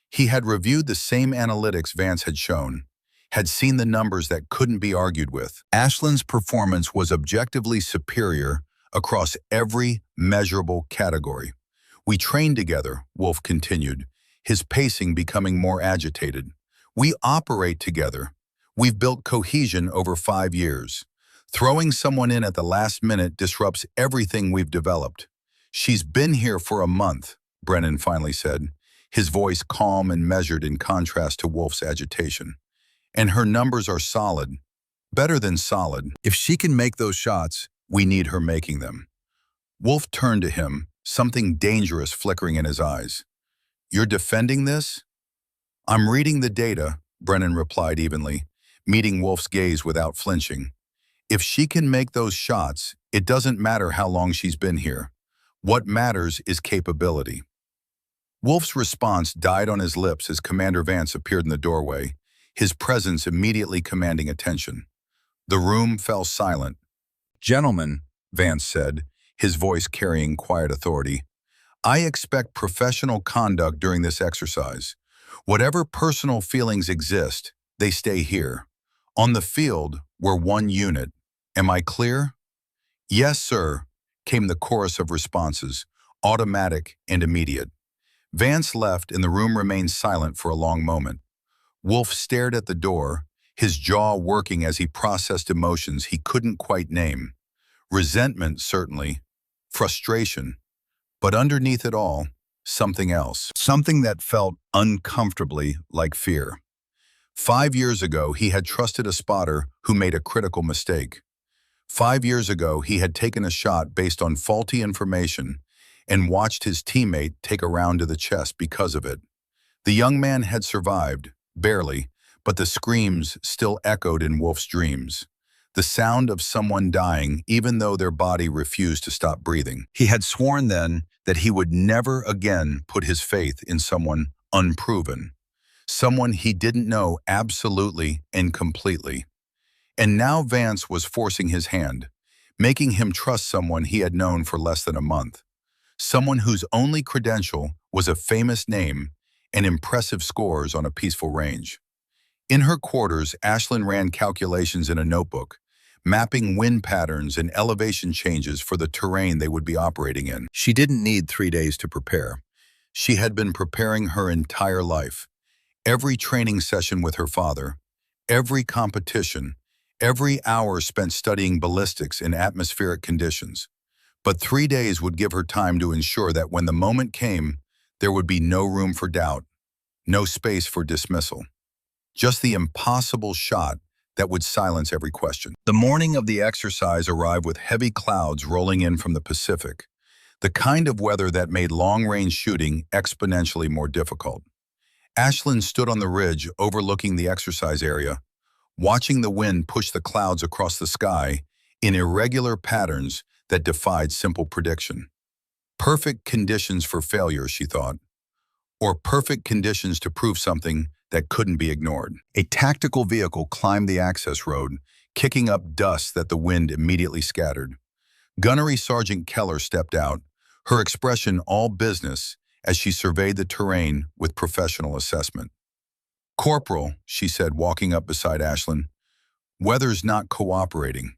He had reviewed the same analytics Vance had shown, had seen the numbers that couldn't be argued with. Ashlyn's performance was objectively superior across every measurable category. We trained together, Wolf continued, his pacing becoming more agitated. We operate together. We've built cohesion over 5 years. Throwing someone in at the last minute disrupts everything we've developed. She's been here for a month, Brennan finally said, his voice calm and measured in contrast to Wolf's agitation. And her numbers are solid, better than solid. If she can make those shots, we need her making them. Wolf turned to him, something dangerous flickering in his eyes. You're defending this? I'm reading the data, Brennan replied evenly, meeting Wolf's gaze without flinching. If she can make those shots, it doesn't matter how long she's been here. What matters is capability. Wolf's response died on his lips as Commander Vance appeared in the doorway, his presence immediately commanding attention. The room fell silent. Gentlemen, Vance said, his voice carrying quiet authority, I expect professional conduct during this exercise. Whatever personal feelings exist, they stay here. On the field, we're one unit. Am I clear? Yes, sir, came the chorus of responses, automatic and immediate. Vance left and the room remained silent for a long moment. Wolf stared at the door, his jaw working as he processed emotions he couldn't quite name. Resentment, certainly. Frustration. But underneath it all, something else. Something that felt uncomfortably like fear. 5 years ago, he had trusted a spotter who made a critical mistake. 5 years ago, he had taken a shot based on faulty information and watched his teammate take a round to the chest because of it. The young man had survived, barely, but the screams still echoed in Wolf's dreams. The sound of someone dying even though their body refused to stop breathing. He had sworn then that he would never again put his faith in someone unproven, someone he didn't know absolutely and completely. And now Vance was forcing his hand, making him trust someone he had known for less than a month, someone whose only credential was a famous name and impressive scores on a peaceful range. In her quarters, Ashlyn ran calculations in a notebook, mapping wind patterns and elevation changes for the terrain they would be operating in. She didn't need 3 days to prepare. She had been preparing her entire life. Every training session with her father, every competition, every hour spent studying ballistics in atmospheric conditions. But 3 days would give her time to ensure that when the moment came, there would be no room for doubt, no space for dismissal. Just the impossible shot that would silence every question. The morning of the exercise arrived with heavy clouds rolling in from the Pacific, the kind of weather that made long-range shooting exponentially more difficult. Ashlyn stood on the ridge overlooking the exercise area, watching the wind push the clouds across the sky in irregular patterns that defied simple prediction. Perfect conditions for failure, she thought, or perfect conditions to prove something that couldn't be ignored. A tactical vehicle climbed the access road, kicking up dust that the wind immediately scattered. Gunnery Sergeant Keller stepped out, her expression all business as she surveyed the terrain with professional assessment. "Corporal," she said, walking up beside Ashlyn, "weather's not cooperating."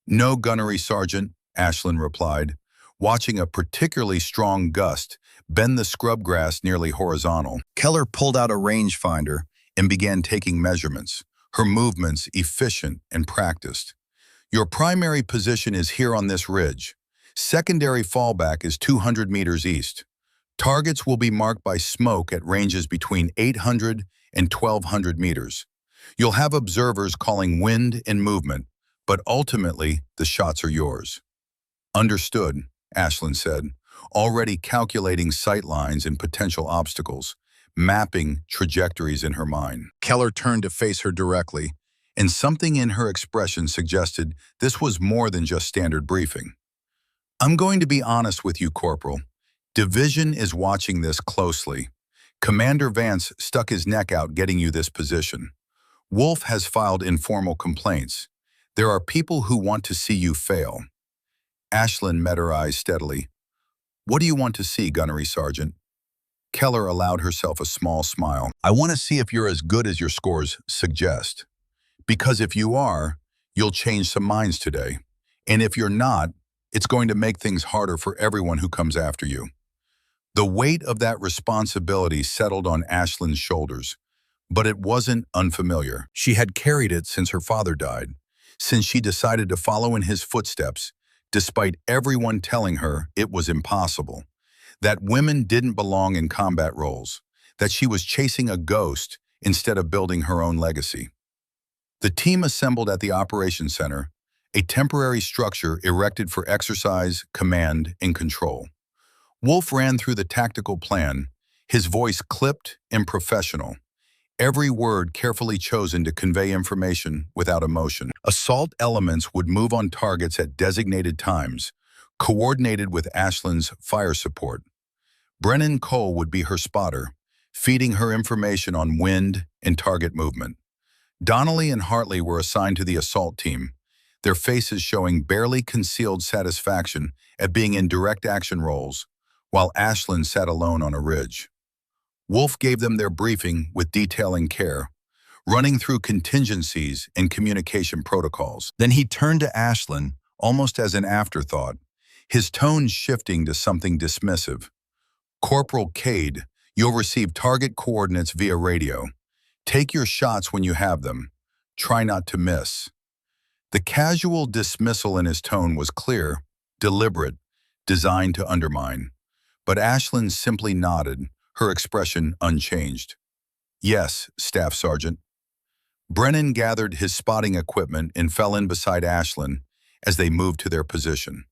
"No, Gunnery Sergeant," Ashlyn replied, watching a particularly strong gust bend the scrub grass nearly horizontal. Keller pulled out a rangefinder and began taking measurements, her movements efficient and practiced. "Your primary position is here on this ridge. Secondary fallback is 200 meters east. Targets will be marked by smoke at ranges between 800 and 1,200 meters. You'll have observers calling wind and movement, but ultimately the shots are yours." "Understood," Ashlyn said, already calculating sight lines and potential obstacles, mapping trajectories in her mind. Keller turned to face her directly, and something in her expression suggested this was more than just standard briefing. "I'm going to be honest with you, Corporal. Division is watching this closely. Commander Vance stuck his neck out getting you this position. Wolf has filed informal complaints. There are people who want to see you fail." Ashlyn met her eyes steadily. "What do you want to see, Gunnery Sergeant?" Keller allowed herself a small smile. "I want to see if you're as good as your scores suggest. Because if you are, you'll change some minds today. And if you're not, it's going to make things harder for everyone who comes after you." The weight of that responsibility settled on Ashlyn's shoulders, but it wasn't unfamiliar. She had carried it since her father died, since she decided to follow in his footsteps, despite everyone telling her it was impossible, that women didn't belong in combat roles, that she was chasing a ghost instead of building her own legacy. The team assembled at the Operations Center, a temporary structure erected for exercise, command, and control. Wolf ran through the tactical plan, his voice clipped and professional, every word carefully chosen to convey information without emotion. Assault elements would move on targets at designated times, coordinated with Ashlyn's fire support. Brennan Cole would be her spotter, feeding her information on wind and target movement. Donnelly and Hartley were assigned to the assault team, their faces showing barely concealed satisfaction at being in direct action roles, while Ashlyn sat alone on a ridge. Wolf gave them their briefing with detail and care, running through contingencies and communication protocols. Then he turned to Ashlyn, almost as an afterthought, his tone shifting to something dismissive. "Corporal Cade, you'll receive target coordinates via radio. Take your shots when you have them. Try not to miss." The casual dismissal in his tone was clear, deliberate, designed to undermine. But Ashlyn simply nodded, her expression unchanged. "Yes, Staff Sergeant." Brennan gathered his spotting equipment and fell in beside Ashlyn as they moved to their position.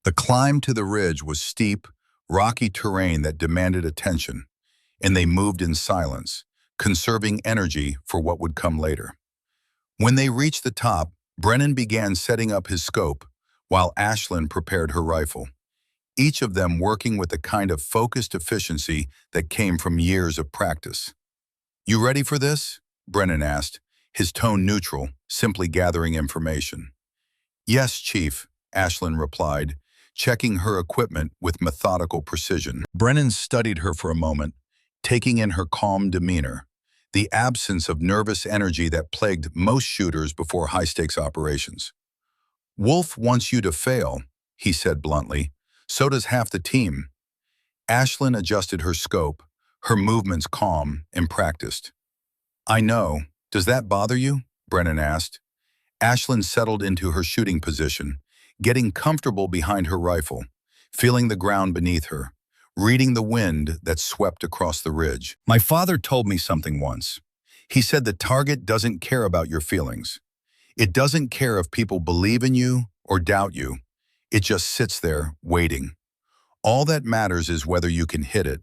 The climb to the ridge was steep, rocky terrain that demanded attention, and they moved in silence, conserving energy for what would come later. When they reached the top, Brennan began setting up his scope, while Ashlyn prepared her rifle, each of them working with the kind of focused efficiency that came from years of practice. "You ready for this?" Brennan asked, his tone neutral, simply gathering information. "Yes, Chief," Ashlyn replied, checking her equipment with methodical precision. Brennan studied her for a moment, taking in her calm demeanor, the absence of nervous energy that plagued most shooters before high-stakes operations. "Wolf wants you to fail," he said bluntly. "So does half the team." Ashlyn adjusted her scope, her movements calm and practiced. I know. Does that bother you? Brennan asked. Ashlyn settled into her shooting position, getting comfortable behind her rifle, feeling the ground beneath her, reading the wind that swept across the ridge. My father told me something once. He said the target doesn't care about your feelings. It doesn't care if people believe in you or doubt you. It just sits there, waiting. All that matters is whether you can hit it.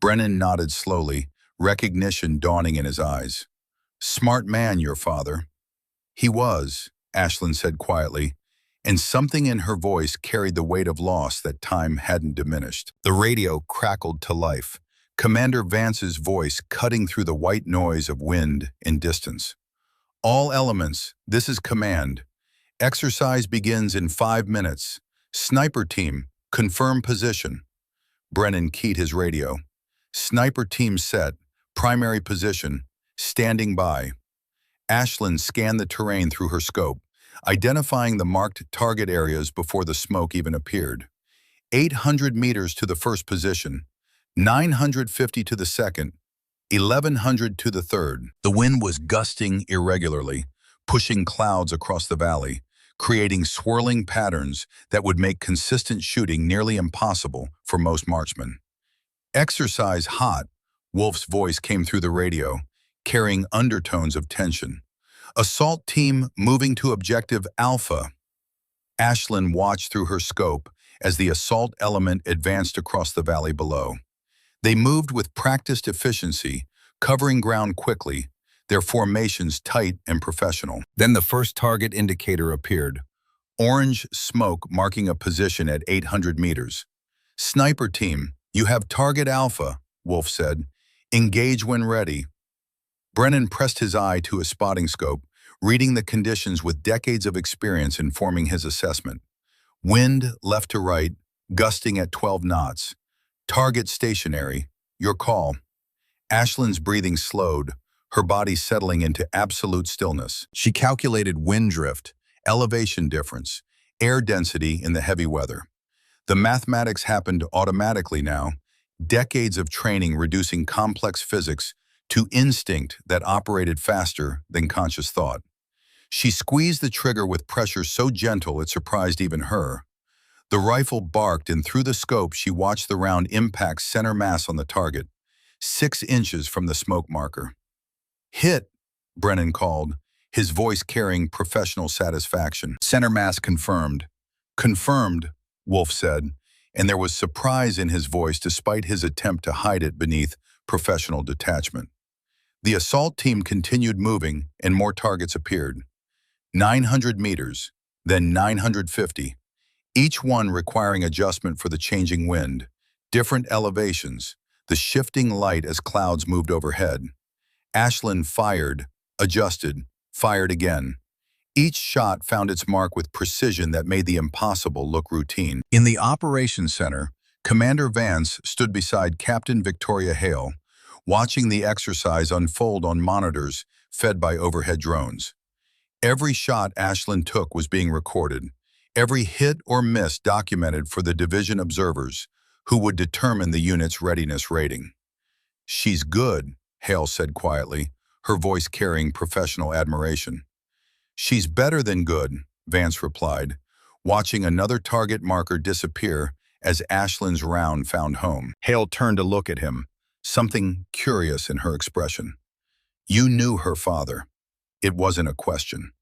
Brennan nodded slowly, recognition dawning in his eyes. Smart man, your father. He was, Ashlyn said quietly, and something in her voice carried the weight of loss that time hadn't diminished. The radio crackled to life, Commander Vance's voice cutting through the white noise of wind and distance. All elements, this is command. Exercise begins in 5 minutes. Sniper team, confirm position. Brennan keyed his radio. Sniper team set, primary position, standing by. Ashlyn scanned the terrain through her scope, identifying the marked target areas before the smoke even appeared. 800 meters to the first position, 950 to the second, 1100 to the third. The wind was gusting irregularly, pushing clouds across the valley, creating swirling patterns that would make consistent shooting nearly impossible for most marksmen. Exercise hot, Wolf's voice came through the radio, carrying undertones of tension. Assault team moving to objective Alpha. Ashlyn watched through her scope as the assault element advanced across the valley below. They moved with practiced efficiency, covering ground quickly, their formations tight and professional. Then the first target indicator appeared, orange smoke marking a position at 800 meters. Sniper team, you have target Alpha, Wolf said. Engage when ready. Brennan pressed his eye to his spotting scope, reading the conditions with decades of experience informing his assessment. Wind left to right, gusting at 12 knots. Target stationary. Your call. Ashlyn's breathing slowed, her body settling into absolute stillness. She calculated wind drift, elevation difference, air density in the heavy weather. The mathematics happened automatically now, decades of training reducing complex physics to instinct that operated faster than conscious thought. She squeezed the trigger with pressure so gentle it surprised even her. The rifle barked, and through the scope she watched the round impact center mass on the target, 6 inches from the smoke marker. Hit, Brennan called, his voice carrying professional satisfaction. Center mass confirmed. Confirmed, Wolf said, and there was surprise in his voice despite his attempt to hide it beneath professional detachment. The assault team continued moving, and more targets appeared. 900 meters, then 950, each one requiring adjustment for the changing wind, different elevations, the shifting light as clouds moved overhead. Ashlyn fired, adjusted, fired again. Each shot found its mark with precision that made the impossible look routine. In the operations center, Commander Vance stood beside Captain Victoria Hale, watching the exercise unfold on monitors fed by overhead drones. Every shot Ashlyn took was being recorded, every hit or miss documented for the division observers, who would determine the unit's readiness rating. She's good, Hale said quietly, her voice carrying professional admiration. She's better than good, Vance replied, watching another target marker disappear as Ashlyn's round found home. Hale turned to look at him, something curious in her expression. You knew her father. It wasn't a question.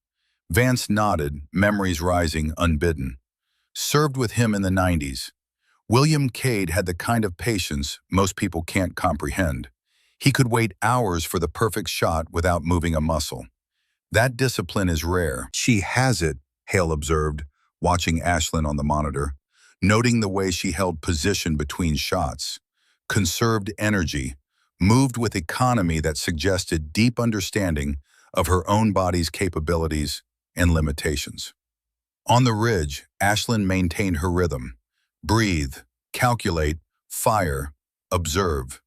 Vance nodded, memories rising unbidden. Served with him in the 90s. William Cade had the kind of patience most people can't comprehend. He could wait hours for the perfect shot without moving a muscle. That discipline is rare. She has it, Hale observed, watching Ashlyn on the monitor, noting the way she held position between shots. Conserved energy, moved with economy that suggested deep understanding of her own body's capabilities and limitations. On the ridge, Ashlyn maintained her rhythm. Breathe, calculate, fire, observe.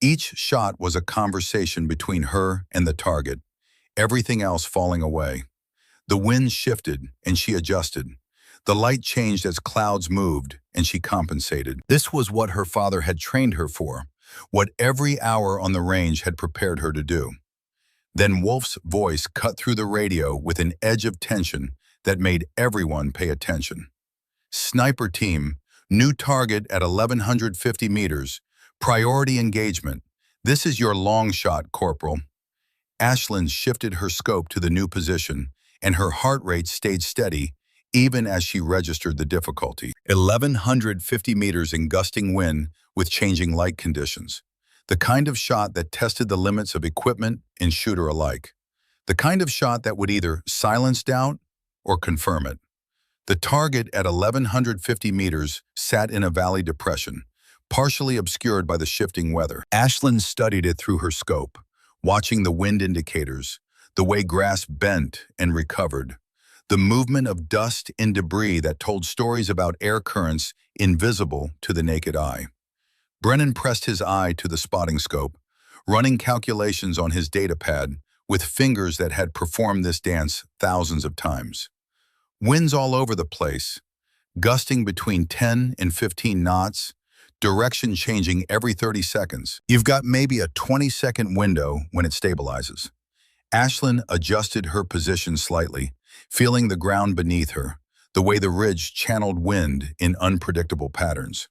Each shot was a conversation between her and the target, everything else falling away. The wind shifted, and she adjusted. The light changed as clouds moved, and she compensated. This was what her father had trained her for, what every hour on the range had prepared her to do. Then Wolf's voice cut through the radio with an edge of tension that made everyone pay attention. Sniper team, new target at 1150 meters, priority engagement. This is your long shot, Corporal. Ashlyn shifted her scope to the new position, and her heart rate stayed steady even as she registered the difficulty. 1150 meters in gusting wind with changing light conditions. The kind of shot that tested the limits of equipment and shooter alike. The kind of shot that would either silence doubt or confirm it. The target at 1150 meters sat in a valley depression, partially obscured by the shifting weather. Ashlyn studied it through her scope, watching the wind indicators, the way grass bent and recovered, the movement of dust and debris that told stories about air currents invisible to the naked eye. Brennan pressed his eye to the spotting scope, running calculations on his data pad with fingers that had performed this dance thousands of times. Winds all over the place, gusting between 10 and 15 knots, direction changing every 30 seconds. You've got maybe a 20-second window when it stabilizes. Ashlyn adjusted her position slightly, feeling the ground beneath her, the way the ridge channeled wind in unpredictable patterns.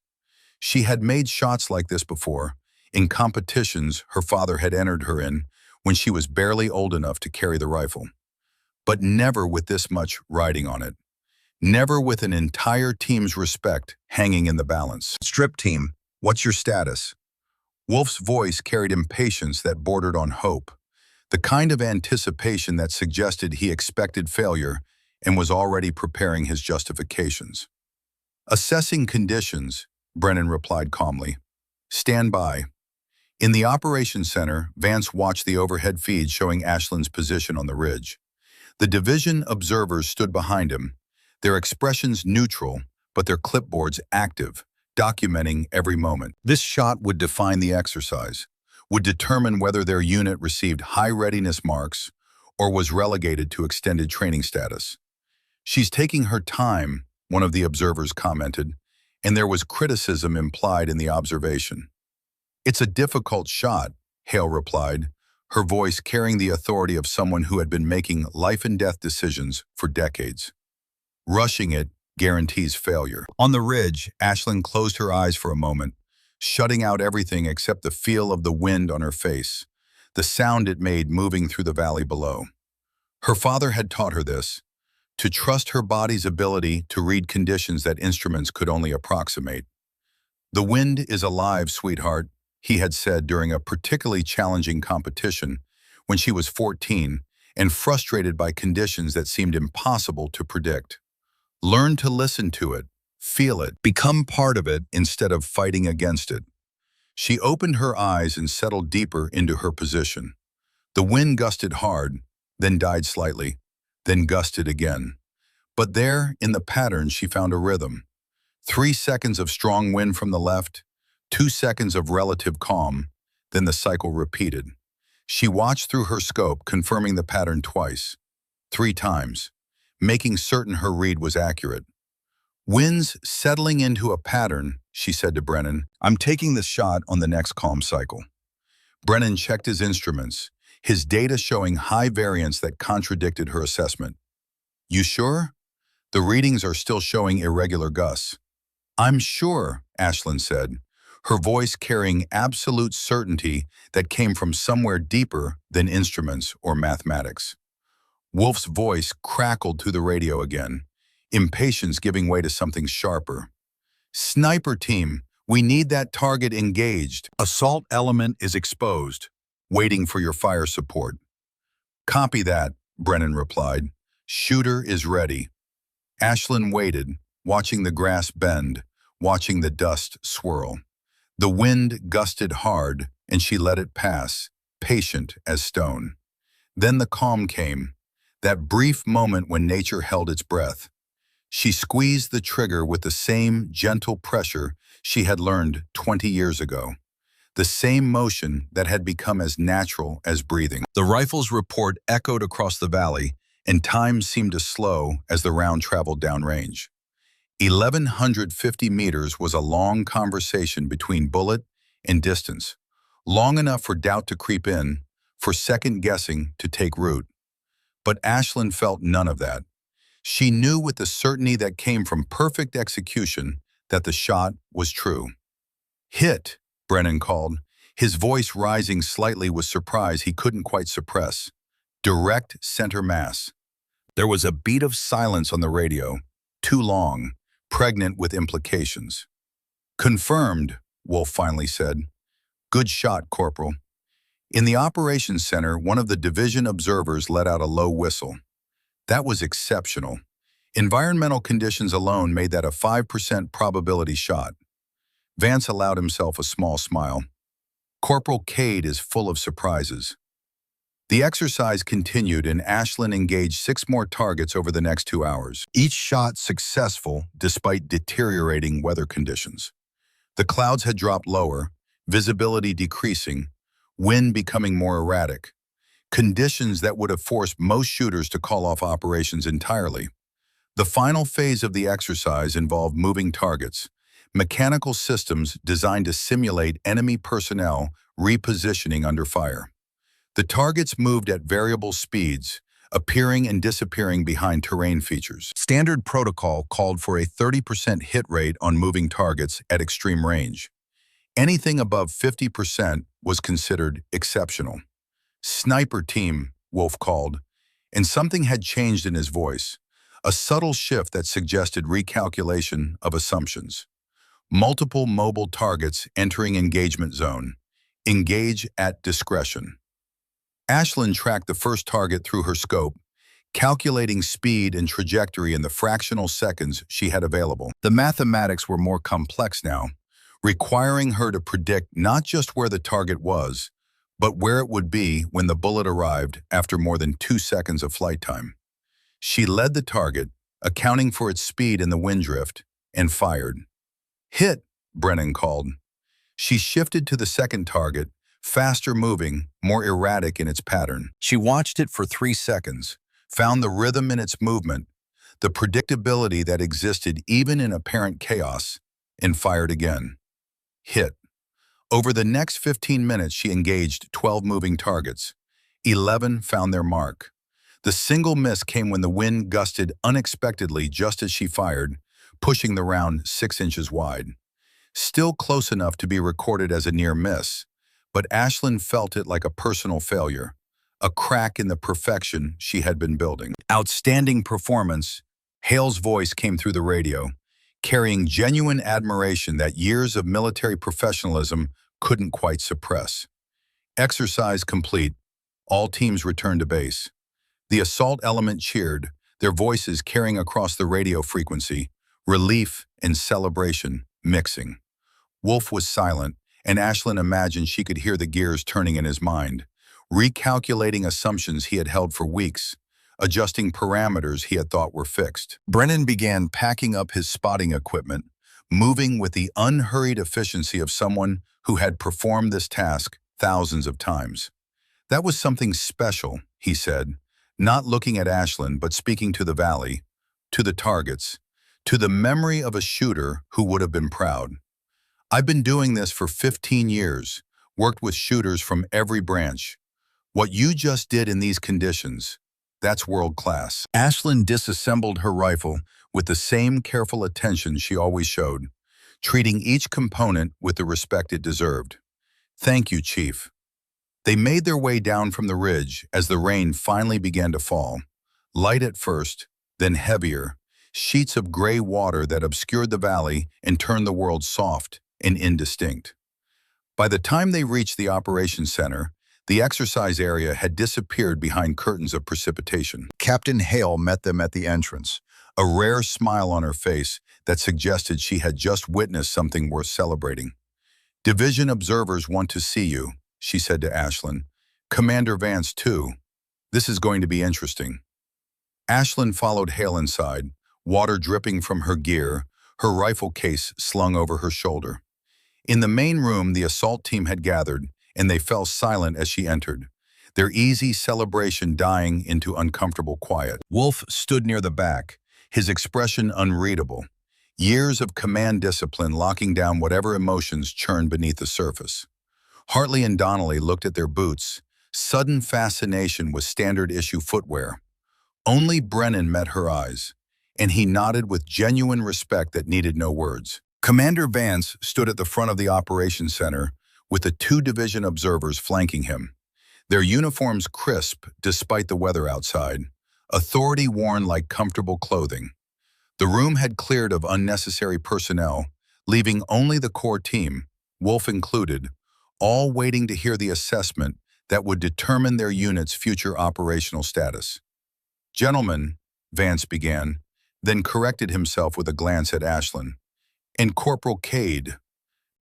She had made shots like this before, in competitions her father had entered her in when she was barely old enough to carry the rifle. But never with this much riding on it. Never with an entire team's respect hanging in the balance. Strip team, what's your status? Wolf's voice carried impatience that bordered on hope, the kind of anticipation that suggested he expected failure and was already preparing his justifications. Assessing conditions, Brennan replied calmly. Stand by. In the operations center, Vance watched the overhead feed showing Ashlyn's position on the ridge. The division observers stood behind him, their expressions neutral, but their clipboards active, documenting every moment. This shot would define the exercise, would determine whether their unit received high readiness marks or was relegated to extended training status. She's taking her time, one of the observers commented, and there was criticism implied in the observation. It's a difficult shot, Hale replied, her voice carrying the authority of someone who had been making life-and-death decisions for decades. Rushing it guarantees failure. On the ridge, Ashlyn closed her eyes for a moment, shutting out everything except the feel of the wind on her face, the sound it made moving through the valley below. Her father had taught her this, to trust her body's ability to read conditions that instruments could only approximate. The wind is alive, sweetheart, he had said during a particularly challenging competition when she was 14 and frustrated by conditions that seemed impossible to predict. Learn to listen to it, feel it, become part of it instead of fighting against it. She opened her eyes and settled deeper into her position. The wind gusted hard, then died slightly, then gusted again. But there, in the pattern, she found a rhythm. 3 seconds of strong wind from the left, 2 seconds of relative calm, then the cycle repeated. She watched through her scope, confirming the pattern twice, 3 times, making certain her read was accurate. Winds settling into a pattern, she said to Brennan. I'm taking this shot on the next calm cycle. Brennan checked his instruments, his data showing high variance that contradicted her assessment. You sure? The readings are still showing irregular gusts. I'm sure, Ashlyn said, her voice carrying absolute certainty that came from somewhere deeper than instruments or mathematics. Wolf's voice crackled through the radio again, impatience giving way to something sharper. Sniper team, we need that target engaged. Assault element is exposed, waiting for your fire support. Copy that, Brennan replied. Shooter is ready. Ashlyn waited, watching the grass bend, watching the dust swirl. The wind gusted hard, and she let it pass, patient as stone. Then the calm came, that brief moment when nature held its breath. She squeezed the trigger with the same gentle pressure she had learned 20 years ago, the same motion that had become as natural as breathing. The rifle's report echoed across the valley, and time seemed to slow as the round traveled downrange. 1150 meters was a long conversation between bullet and distance, long enough for doubt to creep in, for second-guessing to take root. But Ashlyn felt none of that. She knew with the certainty that came from perfect execution that the shot was true. "Hit," Brennan called, his voice rising slightly with surprise he couldn't quite suppress. "Direct center mass." There was a beat of silence on the radio, too long, pregnant with implications. "Confirmed," Wolf finally said. "Good shot, Corporal." In the operations center, one of the division observers let out a low whistle. That was exceptional. Environmental conditions alone made that a 5% probability shot. Vance allowed himself a small smile. Corporal Cade is full of surprises. The exercise continued and Ashlyn engaged 6 more targets over the next 2 hours, each shot successful despite deteriorating weather conditions. The clouds had dropped lower, visibility decreasing, wind becoming more erratic, conditions that would have forced most shooters to call off operations entirely. The final phase of the exercise involved moving targets, mechanical systems designed to simulate enemy personnel repositioning under fire. The targets moved at variable speeds, appearing and disappearing behind terrain features. Standard protocol called for a 30% hit rate on moving targets at extreme range. Anything above 50% was considered exceptional. "Sniper team," Wolf called, and something had changed in his voice, a subtle shift that suggested recalculation of assumptions. "Multiple mobile targets entering engagement zone. Engage at discretion." Ashlyn tracked the first target through her scope, calculating speed and trajectory in the fractional seconds she had available. The mathematics were more complex now, requiring her to predict not just where the target was, but where it would be when the bullet arrived after more than 2 seconds of flight time. She led the target, accounting for its speed in the wind drift, and fired. "Hit," Brennan called. She shifted to the second target, faster moving, more erratic in its pattern. She watched it for 3 seconds, found the rhythm in its movement, the predictability that existed even in apparent chaos, and fired again. Hit. Over the next 15 minutes, she engaged 12 moving targets. 11 found their mark. The single miss came when the wind gusted unexpectedly just as she fired, pushing the round 6 inches wide. Still close enough to be recorded as a near miss, but Ashlyn felt it like a personal failure, a crack in the perfection she had been building. "Outstanding performance," Hale's voice came through the radio, carrying genuine admiration that years of military professionalism couldn't quite suppress. Exercise complete. All teams returned to base. The assault element cheered, their voices carrying across the radio frequency, relief and celebration mixing. Wolf was silent, and Ashlyn imagined she could hear the gears turning in his mind, recalculating assumptions he had held for weeks, adjusting parameters he had thought were fixed. Brennan began packing up his spotting equipment, moving with the unhurried efficiency of someone who had performed this task thousands of times. "That was something special," he said, not looking at Ashlyn but speaking to the valley, to the targets, to the memory of a shooter who would have been proud. "I've been doing this for 15 years, worked with shooters from every branch. What you just did in these conditions, that's world class." Ashlyn disassembled her rifle with the same careful attention she always showed, treating each component with the respect it deserved. "Thank you, Chief." They made their way down from the ridge as the rain finally began to fall, light at first, then heavier, sheets of gray water that obscured the valley and turned the world soft and indistinct. By the time they reached the operations center, the exercise area had disappeared behind curtains of precipitation. Captain Hale met them at the entrance, a rare smile on her face that suggested she had just witnessed something worth celebrating. "Division observers want to see you," she said to Ashlyn. "Commander Vance, too. This is going to be interesting." Ashlyn followed Hale inside, water dripping from her gear, her rifle case slung over her shoulder. In the main room, the assault team had gathered, and they fell silent as she entered, their easy celebration dying into uncomfortable quiet. Wolf stood near the back, his expression unreadable, years of command discipline locking down whatever emotions churned beneath the surface. Hartley and Donnelly looked at their boots, sudden fascination with standard-issue footwear. Only Brennan met her eyes, and he nodded with genuine respect that needed no words. Commander Vance stood at the front of the operations center with the two division observers flanking him, their uniforms crisp despite the weather outside, authority worn like comfortable clothing. The room had cleared of unnecessary personnel, leaving only the core team, Wolf included, all waiting to hear the assessment that would determine their unit's future operational status. "Gentlemen," Vance began, then corrected himself with a glance at Ashlyn, "and Corporal Cade,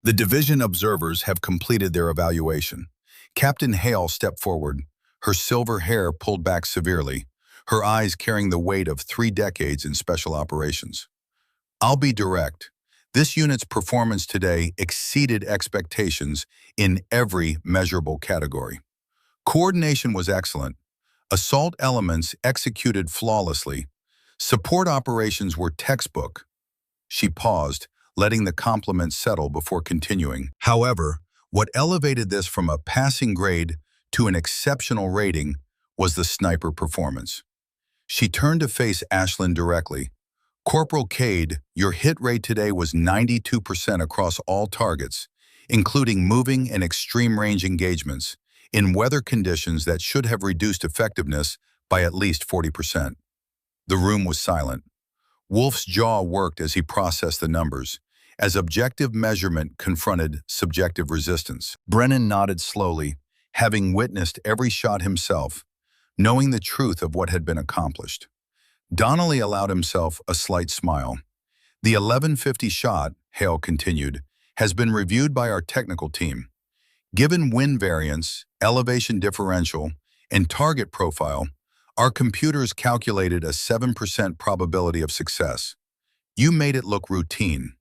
the division observers have completed their evaluation." Captain Hale stepped forward, her silver hair pulled back severely, her eyes carrying the weight of 3 decades in special operations. "I'll be direct. This unit's performance today exceeded expectations in every measurable category. Coordination was excellent. Assault elements executed flawlessly. Support operations were textbook." She paused, letting the compliment settle before continuing. "However, what elevated this from a passing grade to an exceptional rating was the sniper performance." She turned to face Ashlyn directly. "Corporal Cade, your hit rate today was 92% across all targets, including moving and extreme range engagements, in weather conditions that should have reduced effectiveness by at least 40%. The room was silent. Wolf's jaw worked as he processed the numbers, as objective measurement confronted subjective resistance. Brennan nodded slowly, having witnessed every shot himself, knowing the truth of what had been accomplished. Donnelly allowed himself a slight smile. "The 1150 shot," Hale continued, "has been reviewed by our technical team. Given wind variance, elevation differential, and target profile, our computers calculated a 7% probability of success. You made it look routine."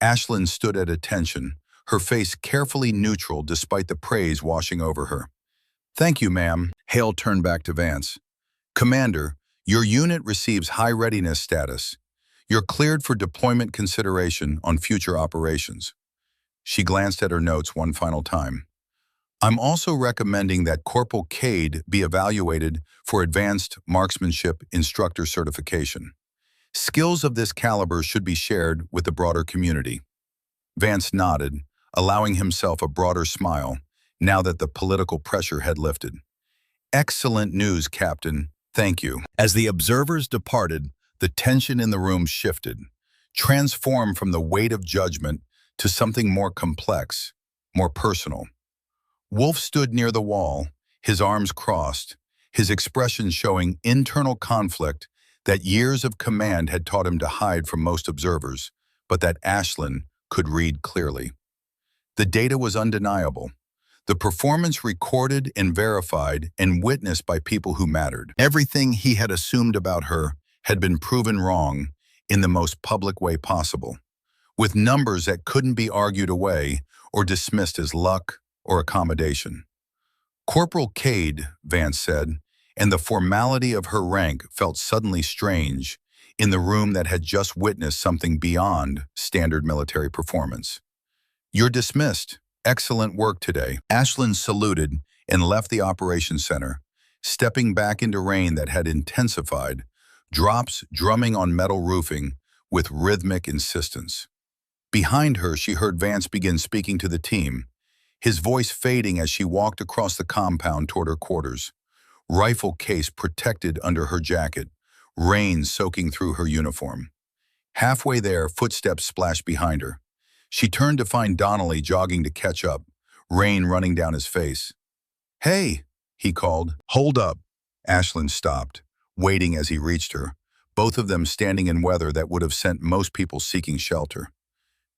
Ashlyn stood at attention, her face carefully neutral despite the praise washing over her. "Thank you, ma'am." Hale turned back to Vance. "Commander, your unit receives high readiness status. You're cleared for deployment consideration on future operations." She glanced at her notes one final time. "I'm also recommending that Corporal Cade be evaluated for advanced marksmanship instructor certification. Skills of this caliber should be shared with the broader community." Vance nodded, allowing himself a broader smile, now that the political pressure had lifted. "Excellent news, Captain. Thank you." As the observers departed, the tension in the room shifted, transformed from the weight of judgment to something more complex, more personal. Wolf stood near the wall, his arms crossed, his expression showing internal conflict that years of command had taught him to hide from most observers, but that Ashlyn could read clearly. The data was undeniable. The performance recorded and verified and witnessed by people who mattered. Everything he had assumed about her had been proven wrong in the most public way possible, with numbers that couldn't be argued away or dismissed as luck or accommodation. "Corporal Cade," Vance said, and the formality of her rank felt suddenly strange in the room that had just witnessed something beyond standard military performance. "You're dismissed. Excellent work today." Ashlyn saluted and left the operations center, stepping back into rain that had intensified, drops drumming on metal roofing with rhythmic insistence. Behind her, she heard Vance begin speaking to the team, his voice fading as she walked across the compound toward her quarters, rifle case protected under her jacket, rain soaking through her uniform. Halfway there, footsteps splashed behind her. She turned to find Donnelly jogging to catch up, rain running down his face. "Hey," he called. "Hold up." Ashlyn stopped, waiting as he reached her, both of them standing in weather that would have sent most people seeking shelter.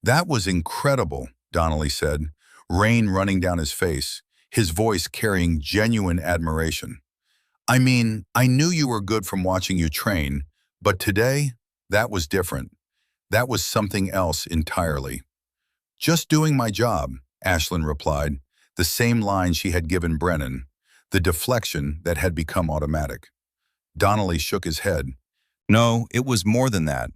"That was incredible," Donnelly said, rain running down his face, his voice carrying genuine admiration. "I mean, I knew you were good from watching you train, but today, that was different. That was something else entirely." "Just doing my job," Ashlyn replied, the same line she had given Brennan, the deflection that had become automatic. Donnelly shook his head. "No, it was more than that.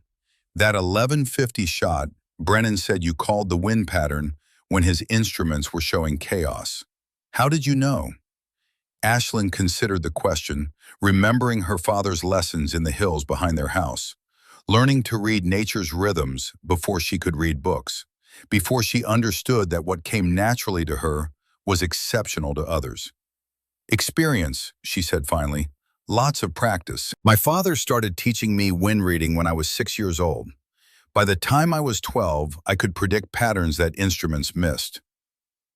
That 1150 shot, Brennan said you called the wind pattern when his instruments were showing chaos. How did you know?" Ashlyn considered the question, remembering her father's lessons in the hills behind their house, learning to read nature's rhythms before she could read books, before she understood that what came naturally to her was exceptional to others. Experience, she said finally. Lots of practice. My father started teaching me wind reading when I was 6 years old. By the time I was 12, I could predict patterns that instruments missed.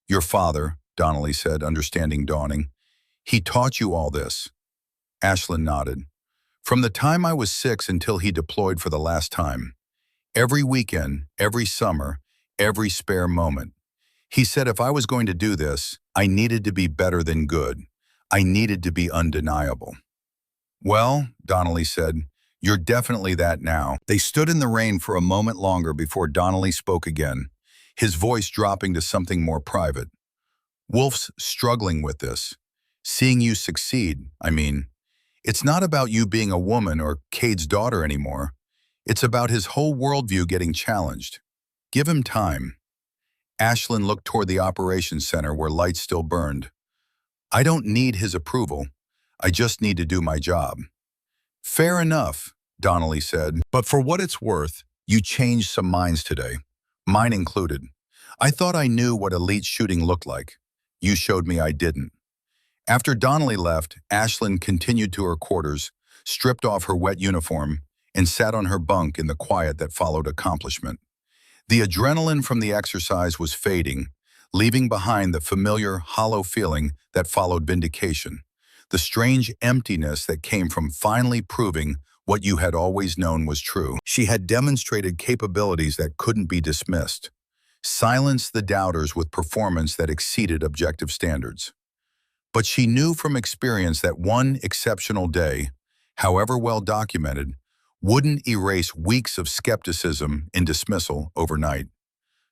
Your father, Donnelly said, understanding dawning. He taught you all this. Ashlyn nodded. From the time I was 6 until he deployed for the last time. Every weekend, every summer, every spare moment. He said if I was going to do this, I needed to be better than good. I needed to be undeniable. Well, Donnelly said, you're definitely that now. They stood in the rain for a moment longer before Donnelly spoke again, his voice dropping to something more private. Wolf's struggling with this. Seeing you succeed, I mean. It's not about you being a woman or Cade's daughter anymore. It's about his whole worldview getting challenged. Give him time. Ashlyn looked toward the operations center where lights still burned. I don't need his approval. I just need to do my job. Fair enough, Donnelly said, but for what it's worth, you changed some minds today. Mine included. I thought I knew what elite shooting looked like. You showed me I didn't. After Donnelly left, Ashlyn continued to her quarters, stripped off her wet uniform, and sat on her bunk in the quiet that followed accomplishment. The adrenaline from the exercise was fading, leaving behind the familiar, hollow feeling that followed vindication, the strange emptiness that came from finally proving what you had always known was true. She had demonstrated capabilities that couldn't be dismissed, silenced the doubters with performance that exceeded objective standards. But she knew from experience that one exceptional day, however well documented, wouldn't erase weeks of skepticism and dismissal overnight.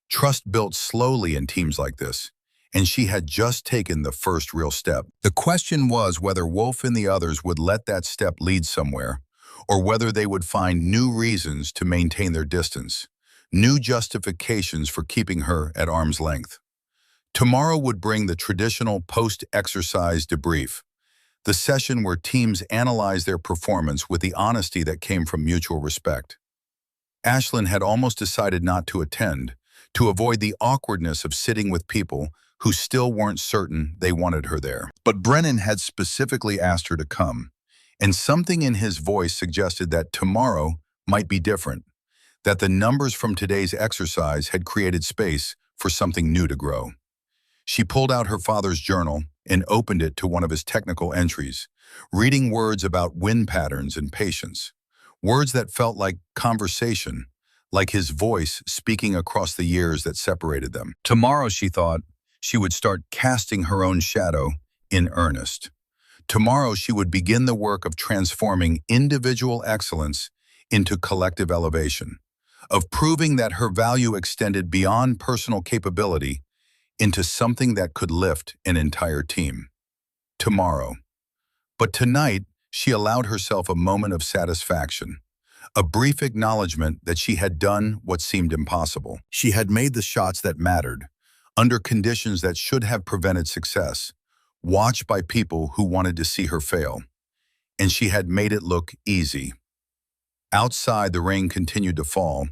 Trust built slowly in teams like this, and she had just taken the first real step. The question was whether Wolf and the others would let that step lead somewhere, or whether they would find new reasons to maintain their distance, new justifications for keeping her at arm's length. Tomorrow would bring the traditional post-exercise debrief, the session where teams analyze their performance with the honesty that came from mutual respect. Ashlyn had almost decided not to attend, to avoid the awkwardness of sitting with people who still weren't certain they wanted her there. But Brennan had specifically asked her to come, and something in his voice suggested that tomorrow might be different, that the numbers from today's exercise had created space for something new to grow. She pulled out her father's journal and opened it to one of his technical entries, reading words about wind patterns and patience, words that felt like conversation, like his voice speaking across the years that separated them. Tomorrow, she thought, she would start casting her own shadow in earnest. Tomorrow, she would begin the work of transforming individual excellence into collective elevation, of proving that her value extended beyond personal capability into something that could lift an entire team. Tomorrow. But tonight, she allowed herself a moment of satisfaction, a brief acknowledgement that she had done what seemed impossible. She had made the shots that mattered, under conditions that should have prevented success, watched by people who wanted to see her fail. And she had made it look easy. Outside, the rain continued to fall,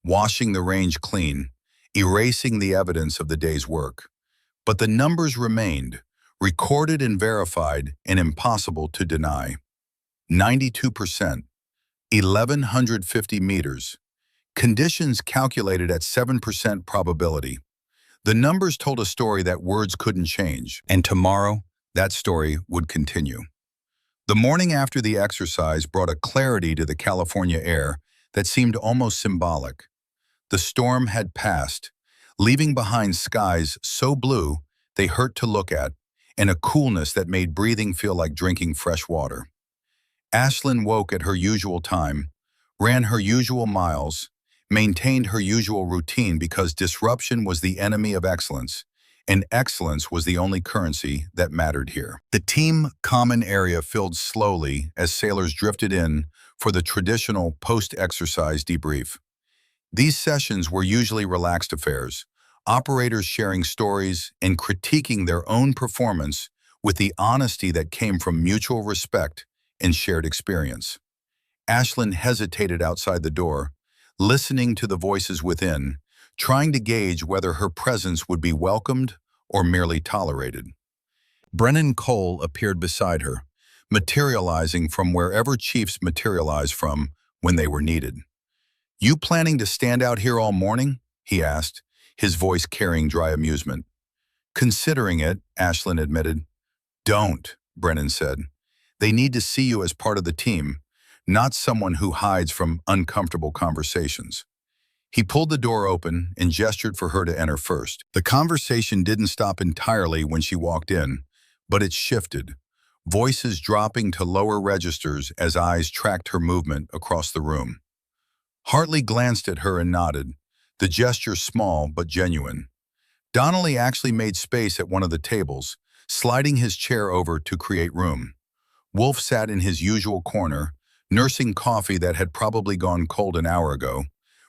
washing the range clean, erasing the evidence of the day's work. But the numbers remained, recorded and verified, and impossible to deny. 92%, 1,150 meters, conditions calculated at 7% probability. The numbers told a story that words couldn't change, and tomorrow, that story would continue. The morning after the exercise brought a clarity to the California air that seemed almost symbolic. The storm had passed, leaving behind skies so blue they hurt to look at, and a coolness that made breathing feel like drinking fresh water. Ashlyn woke at her usual time, ran her usual miles, maintained her usual routine because disruption was the enemy of excellence, and excellence was the only currency that mattered here. The team common area filled slowly as sailors drifted in for the traditional post-exercise debrief. These sessions were usually relaxed affairs, operators sharing stories and critiquing their own performance with the honesty that came from mutual respect and shared experience. Ashlyn hesitated outside the door, listening to the voices within, trying to gauge whether her presence would be welcomed or merely tolerated. Brennan Cole appeared beside her, materializing from wherever chiefs materialize from when they were needed. "You planning to stand out here all morning?" he asked, his voice carrying dry amusement. "Considering it," Ashlyn admitted. "Don't," Brennan said. "They need to see you as part of the team, not someone who hides from uncomfortable conversations." He pulled the door open and gestured for her to enter first. The conversation didn't stop entirely when she walked in, but it shifted, voices dropping to lower registers as eyes tracked her movement across the room. Hartley glanced at her and nodded, the gesture small but genuine. Donnelly actually made space at one of the tables, sliding his chair over to create room. Wolf sat in his usual corner, nursing coffee that had probably gone cold an hour ago,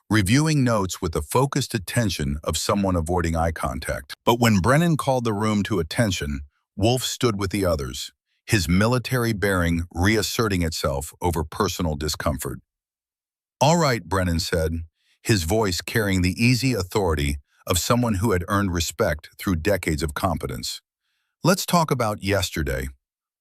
reviewing notes with the focused attention of someone avoiding eye contact. But when Brennan called the room to attention, Wolf stood with the others, his military bearing reasserting itself over personal discomfort. "All right," Brennan said, his voice carrying the easy authority of someone who had earned respect through decades of competence. "Let's talk about yesterday.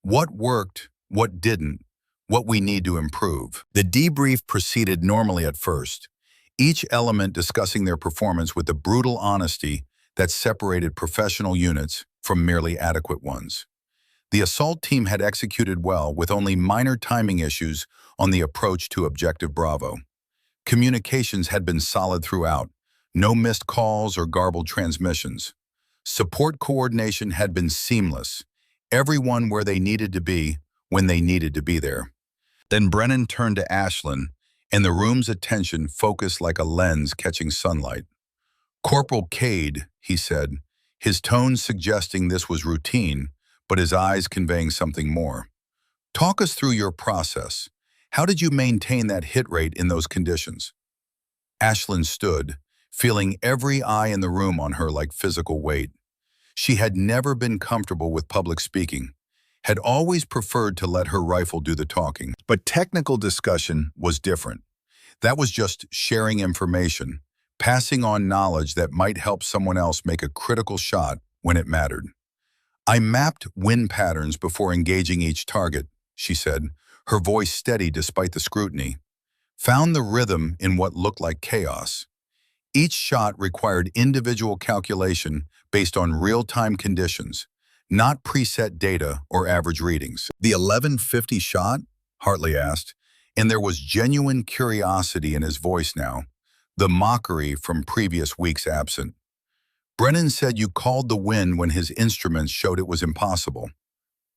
What worked, what didn't, what we need to improve." The debrief proceeded normally at first, each element discussing their performance with the brutal honesty that separated professional units from merely adequate ones. The assault team had executed well with only minor timing issues on the approach to Objective Bravo. Communications had been solid throughout, no missed calls or garbled transmissions. Support coordination had been seamless, everyone where they needed to be when they needed to be there. Then Brennan turned to Ashlyn, and the room's attention focused like a lens catching sunlight. "Corporal Cade," he said, his tone suggesting this was routine, but his eyes conveying something more. "Talk us through your process. How did you maintain that hit rate in those conditions?" Ashlyn stood, feeling every eye in the room on her like physical weight. She had never been comfortable with public speaking, had always preferred to let her rifle do the talking. But technical discussion was different. That was just sharing information, passing on knowledge that might help someone else make a critical shot when it mattered. "I mapped wind patterns before engaging each target," she said, her voice steady despite the scrutiny. "Found the rhythm in what looked like chaos. Each shot required individual calculation based on real-time conditions, not preset data or average readings." "The 1150 shot?" Hartley asked, and there was genuine curiosity in his voice now, the mockery from previous weeks absent. "Brennan said you called the wind when his instruments showed it was impossible.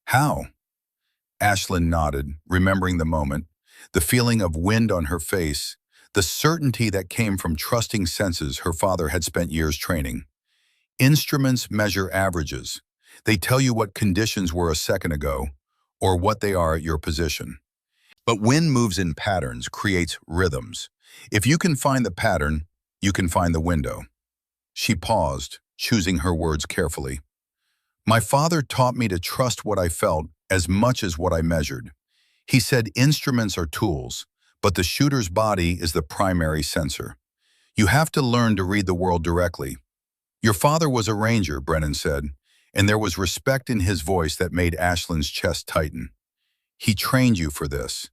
How?" Ashlyn nodded, remembering the moment, the feeling of wind on her face, the certainty that came from trusting senses her father had spent years training. "Instruments measure averages. They tell you what conditions were a second ago, or what they are at your position. But wind moves in patterns, creates rhythms. If you can find the pattern, you can find the window." She paused, choosing her words carefully. "My father taught me to trust what I felt as much as what I measured. He said instruments are tools, but the shooter's body is the primary sensor. You have to learn to read the world directly." "Your father was a ranger," Brennan said, and there was respect in his voice that made Ashlyn's chest tighten. "He trained you for this."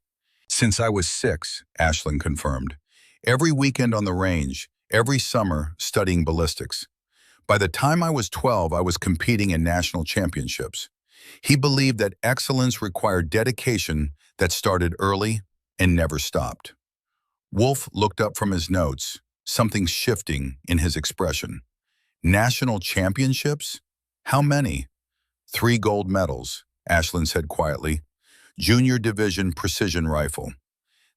"Since I was 6, Ashlyn confirmed. "Every weekend on the range, every summer studying ballistics. By the time I was 12, I was competing in national championships. He believed that excellence required dedication that started early and never stopped." Wolf looked up from his notes, something shifting in his expression. "National championships? How many?" "3 gold medals," Ashlyn said quietly. "Junior division precision rifle.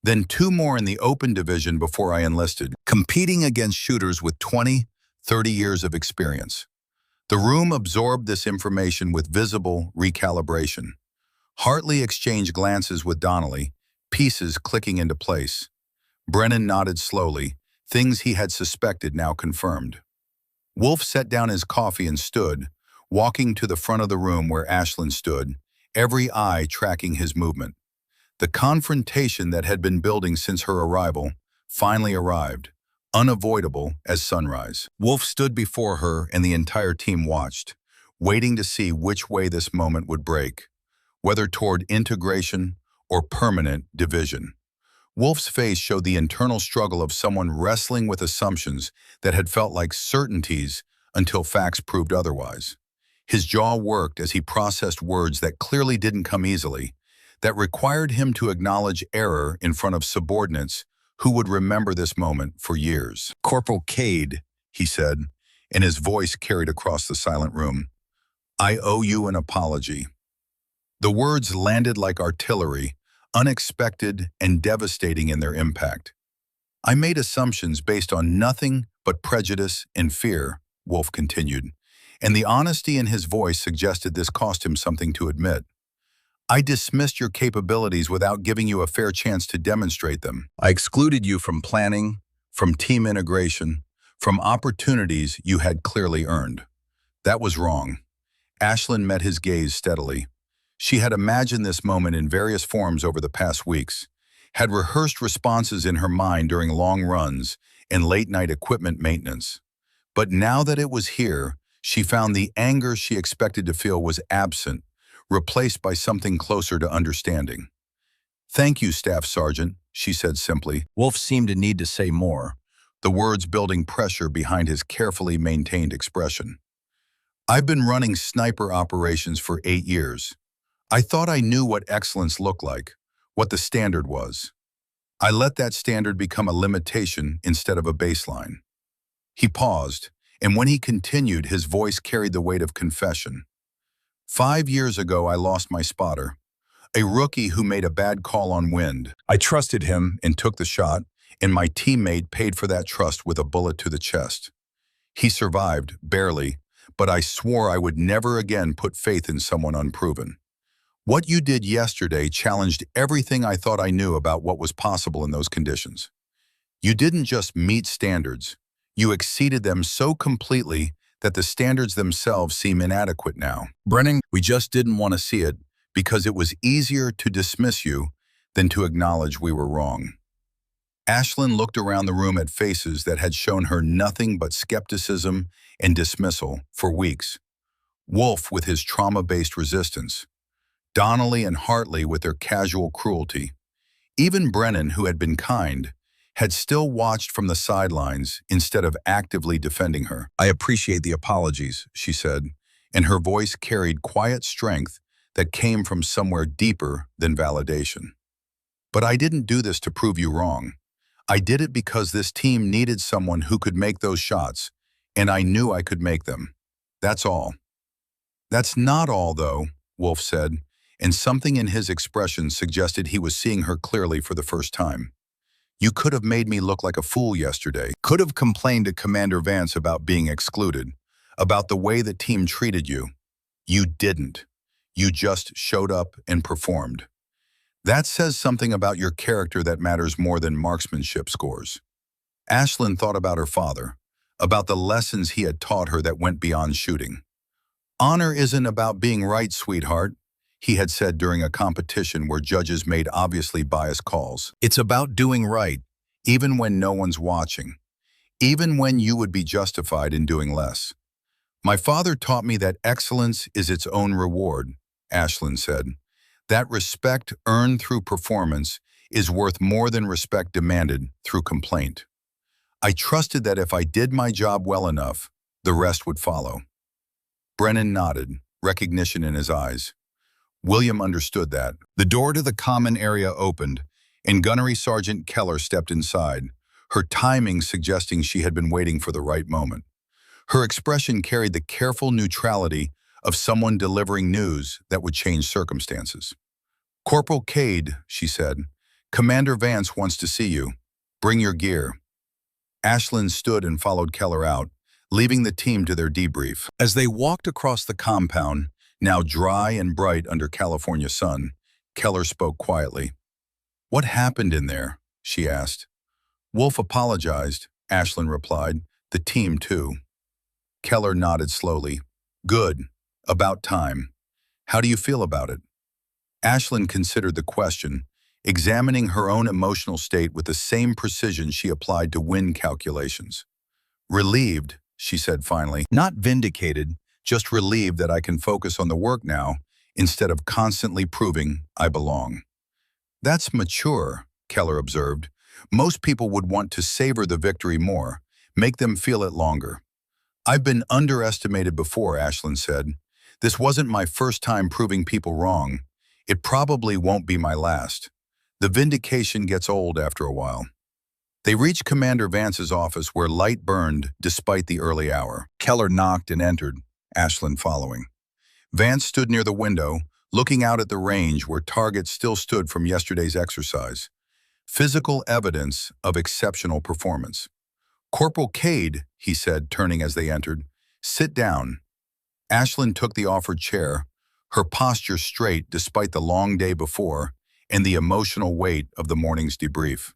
Then 2 more in the open division before I enlisted, competing against shooters with 20, 30 years of experience." The room absorbed this information with visible recalibration. Hartley exchanged glances with Donnelly, pieces clicking into place. Brennan nodded slowly, things he had suspected now confirmed. Wolf set down his coffee and stood, walking to the front of the room where Ashlyn stood, every eye tracking his movement. The confrontation that had been building since her arrival finally arrived, unavoidable as sunrise. Wolf stood before her and the entire team watched, waiting to see which way this moment would break, whether toward integration or permanent division. Wolf's face showed the internal struggle of someone wrestling with assumptions that had felt like certainties until facts proved otherwise. His jaw worked as he processed words that clearly didn't come easily, that required him to acknowledge error in front of subordinates who would remember this moment for years. "Corporal Cade," he said, and his voice carried across the silent room. "I owe you an apology." The words landed like artillery, unexpected and devastating in their impact. "I made assumptions based on nothing but prejudice and fear," Wolf continued, and the honesty in his voice suggested this cost him something to admit. "I dismissed your capabilities without giving you a fair chance to demonstrate them. I excluded you from planning, from team integration, from opportunities you had clearly earned. That was wrong." Ashlyn met his gaze steadily. She had imagined this moment in various forms over the past weeks, had rehearsed responses in her mind during long runs and late-night equipment maintenance. But now that it was here, she found the anger she expected to feel was absent, replaced by something closer to understanding. "Thank you, Staff Sergeant," she said simply. Wolf seemed to need to say more, the words building pressure behind his carefully maintained expression. "I've been running sniper operations for 8 years. I thought I knew what excellence looked like, what the standard was. I let that standard become a limitation instead of a baseline." He paused, and when he continued, his voice carried the weight of confession. "5 years ago, I lost my spotter, a rookie who made a bad call on wind. I trusted him and took the shot, and my teammate paid for that trust with a bullet to the chest. He survived, barely, but I swore I would never again put faith in someone unproven. What you did yesterday challenged everything I thought I knew about what was possible in those conditions. You didn't just meet standards, you exceeded them so completely that the standards themselves seem inadequate now. Brennan, we just didn't want to see it because it was easier to dismiss you than to acknowledge we were wrong." Ashlyn looked around the room at faces that had shown her nothing but skepticism and dismissal for weeks. Wolf with his trauma-based resistance, Donnelly and Hartley with their casual cruelty. Even Brennan, who had been kind, had still watched from the sidelines instead of actively defending her. "I appreciate the apologies," she said, and her voice carried quiet strength that came from somewhere deeper than validation. "But I didn't do this to prove you wrong. I did it because this team needed someone who could make those shots, and I knew I could make them. That's all." "That's not all, though," Wolf said, and something in his expression suggested he was seeing her clearly for the first time. "You could have made me look like a fool yesterday, could have complained to Commander Vance about being excluded, about the way the team treated you. You didn't. You just showed up and performed. That says something about your character that matters more than marksmanship scores." Ashlyn thought about her father, about the lessons he had taught her that went beyond shooting. "Honor isn't about being right, sweetheart," he had said during a competition where judges made obviously biased calls. "It's about doing right, even when no one's watching, even when you would be justified in doing less. My father taught me that excellence is its own reward," Ashlyn said. "That respect earned through performance is worth more than respect demanded through complaint. I trusted that if I did my job well enough, the rest would follow." Brennan nodded, recognition in his eyes. William understood that. The door to the common area opened, and Gunnery Sergeant Keller stepped inside, her timing suggesting she had been waiting for the right moment. Her expression carried the careful neutrality of someone delivering news that would change circumstances. "Corporal Cade," she said, "Commander Vance wants to see you. Bring your gear." Ashlyn stood and followed Keller out, leaving the team to their debrief. As they walked across the compound, now dry and bright under California sun, Keller spoke quietly. "What happened in there?" she asked. "Wolf apologized," Ashlyn replied. "The team, too." Keller nodded slowly. "Good. About time. How do you feel about it? Ashlyn considered the question, examining her own emotional state with the same precision she applied to win calculations. Relieved, she said finally. Not vindicated, just relieved that I can focus on the work now instead of constantly proving I belong. That's mature, Keller observed. Most people would want to savor the victory more, make them feel it longer. I've been underestimated before, Ashlyn said. This wasn't my first time proving people wrong. It probably won't be my last. The vindication gets old after a while. They reached Commander Vance's office where light burned despite the early hour. Keller knocked and entered, Ashlyn following. Vance stood near the window, looking out at the range where targets still stood from yesterday's exercise. Physical evidence of exceptional performance. Corporal Cade, he said, turning as they entered, sit down. Ashlyn took the offered chair, her posture straight despite the long day before and the emotional weight of the morning's debrief.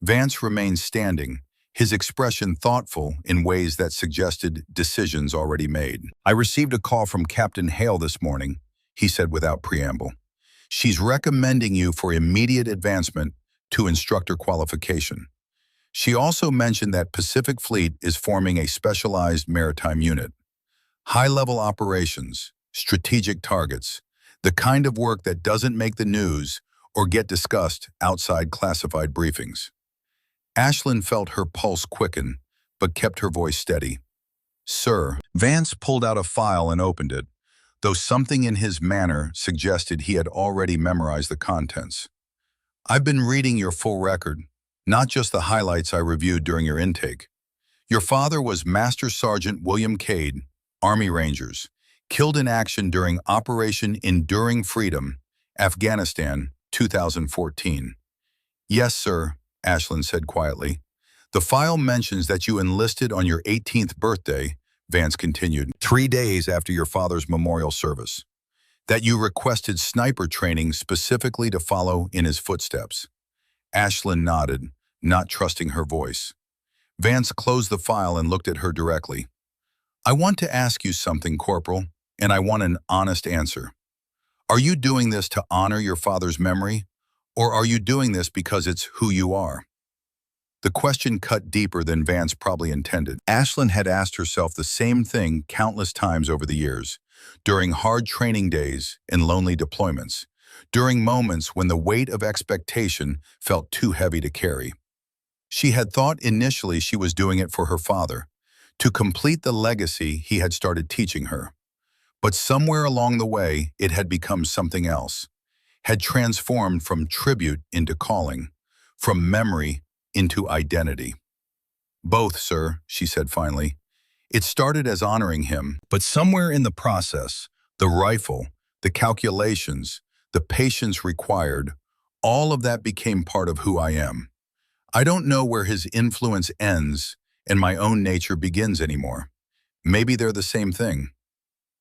Vance remained standing, his expression thoughtful in ways that suggested decisions already made. I received a call from Captain Hale this morning, he said without preamble. She's recommending you for immediate advancement to instructor qualification. She also mentioned that Pacific Fleet is forming a specialized maritime unit. High-level operations, strategic targets, the kind of work that doesn't make the news or get discussed outside classified briefings. Ashlyn felt her pulse quicken, but kept her voice steady. Sir, Vance pulled out a file and opened it, though something in his manner suggested he had already memorized the contents. I've been reading your full record, not just the highlights I reviewed during your intake. Your father was Master Sergeant William Cade, Army Rangers, killed in action during Operation Enduring Freedom, Afghanistan, 2014. Yes, sir, Ashlyn said quietly. The file mentions that you enlisted on your 18th birthday, Vance continued, 3 days after your father's memorial service. That you requested sniper training specifically to follow in his footsteps. Ashlyn nodded, not trusting her voice. Vance closed the file and looked at her directly. I want to ask you something, Corporal, and I want an honest answer. Are you doing this to honor your father's memory, or are you doing this because it's who you are? The question cut deeper than Vance probably intended. Ashlyn had asked herself the same thing countless times over the years, during hard training days and lonely deployments, during moments when the weight of expectation felt too heavy to carry. She had thought initially she was doing it for her father, to complete the legacy he had started teaching her. But somewhere along the way, it had become something else, had transformed from tribute into calling, from memory into identity. Both, sir, she said finally. It started as honoring him, but somewhere in the process, the rifle, the calculations, the patience required, all of that became part of who I am. I don't know where his influence ends and my own nature begins anymore. Maybe they're the same thing.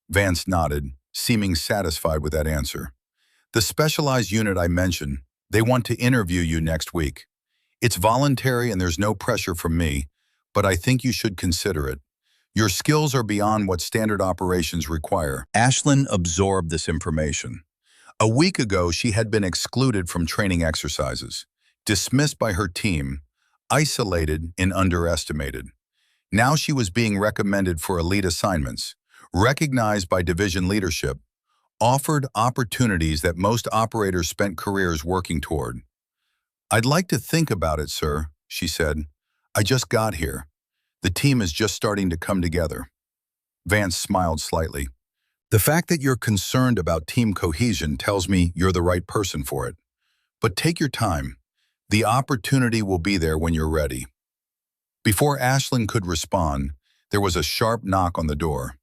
Vance nodded, seeming satisfied with that answer. The specialized unit I mentioned, they want to interview you next week. It's voluntary and there's no pressure from me, but I think you should consider it. Your skills are beyond what standard operations require. Ashlyn absorbed this information. A week ago, she had been excluded from training exercises, dismissed by her team, isolated and underestimated. Now she was being recommended for elite assignments, recognized by division leadership, offered opportunities that most operators spent careers working toward. I'd like to think about it, sir, she said. I just got here. The team is just starting to come together. Vance smiled slightly. The fact that you're concerned about team cohesion tells me you're the right person for it. But take your time. The opportunity will be there when you're ready. Before Ashlyn could respond, there was a sharp knock on the door.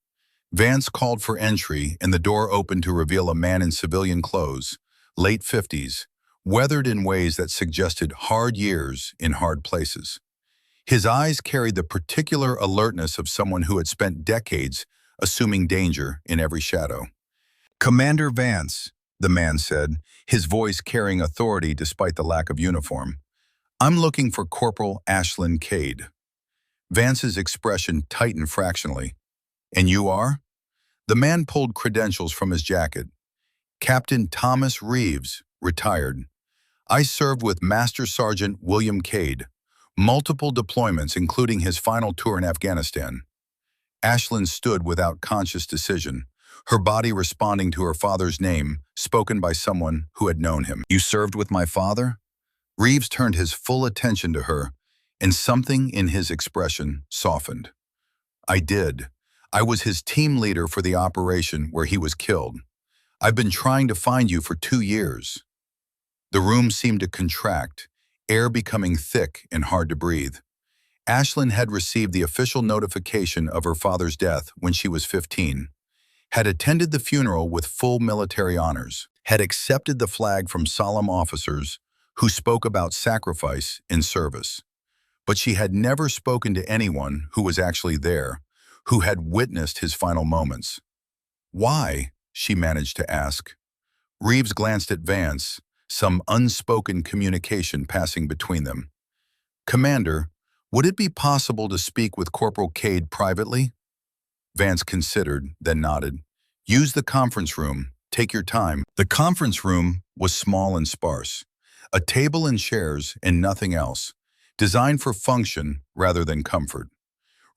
Vance called for entry and the door opened to reveal a man in civilian clothes, late 50s, weathered in ways that suggested hard years in hard places. His eyes carried the particular alertness of someone who had spent decades assuming danger in every shadow. Commander Vance, the man said, his voice carrying authority despite the lack of uniform. I'm looking for Corporal Ashlyn Cade. Vance's expression tightened fractionally. And you are? The man pulled credentials from his jacket. Captain Thomas Reeves, retired. I served with Master Sergeant William Cade. Multiple deployments, including his final tour in Afghanistan. Ashlyn stood without conscious decision, her body responding to her father's name, spoken by someone who had known him. You served with my father? Reeves turned his full attention to her, and something in his expression softened. I did. I was his team leader for the operation where he was killed. I've been trying to find you for 2 years. The room seemed to contract, air becoming thick and hard to breathe. Ashlyn had received the official notification of her father's death when she was 15, had attended the funeral with full military honors, had accepted the flag from solemn officers who spoke about sacrifice in service. But she had never spoken to anyone who was actually there, who had witnessed his final moments. Why? She managed to ask. Reeves glanced at Vance, some unspoken communication passing between them. Commander, would it be possible to speak with Corporal Cade privately? Vance considered, then nodded. Use the conference room. Take your time. The conference room was small and sparse. A table and chairs and nothing else, designed for function rather than comfort.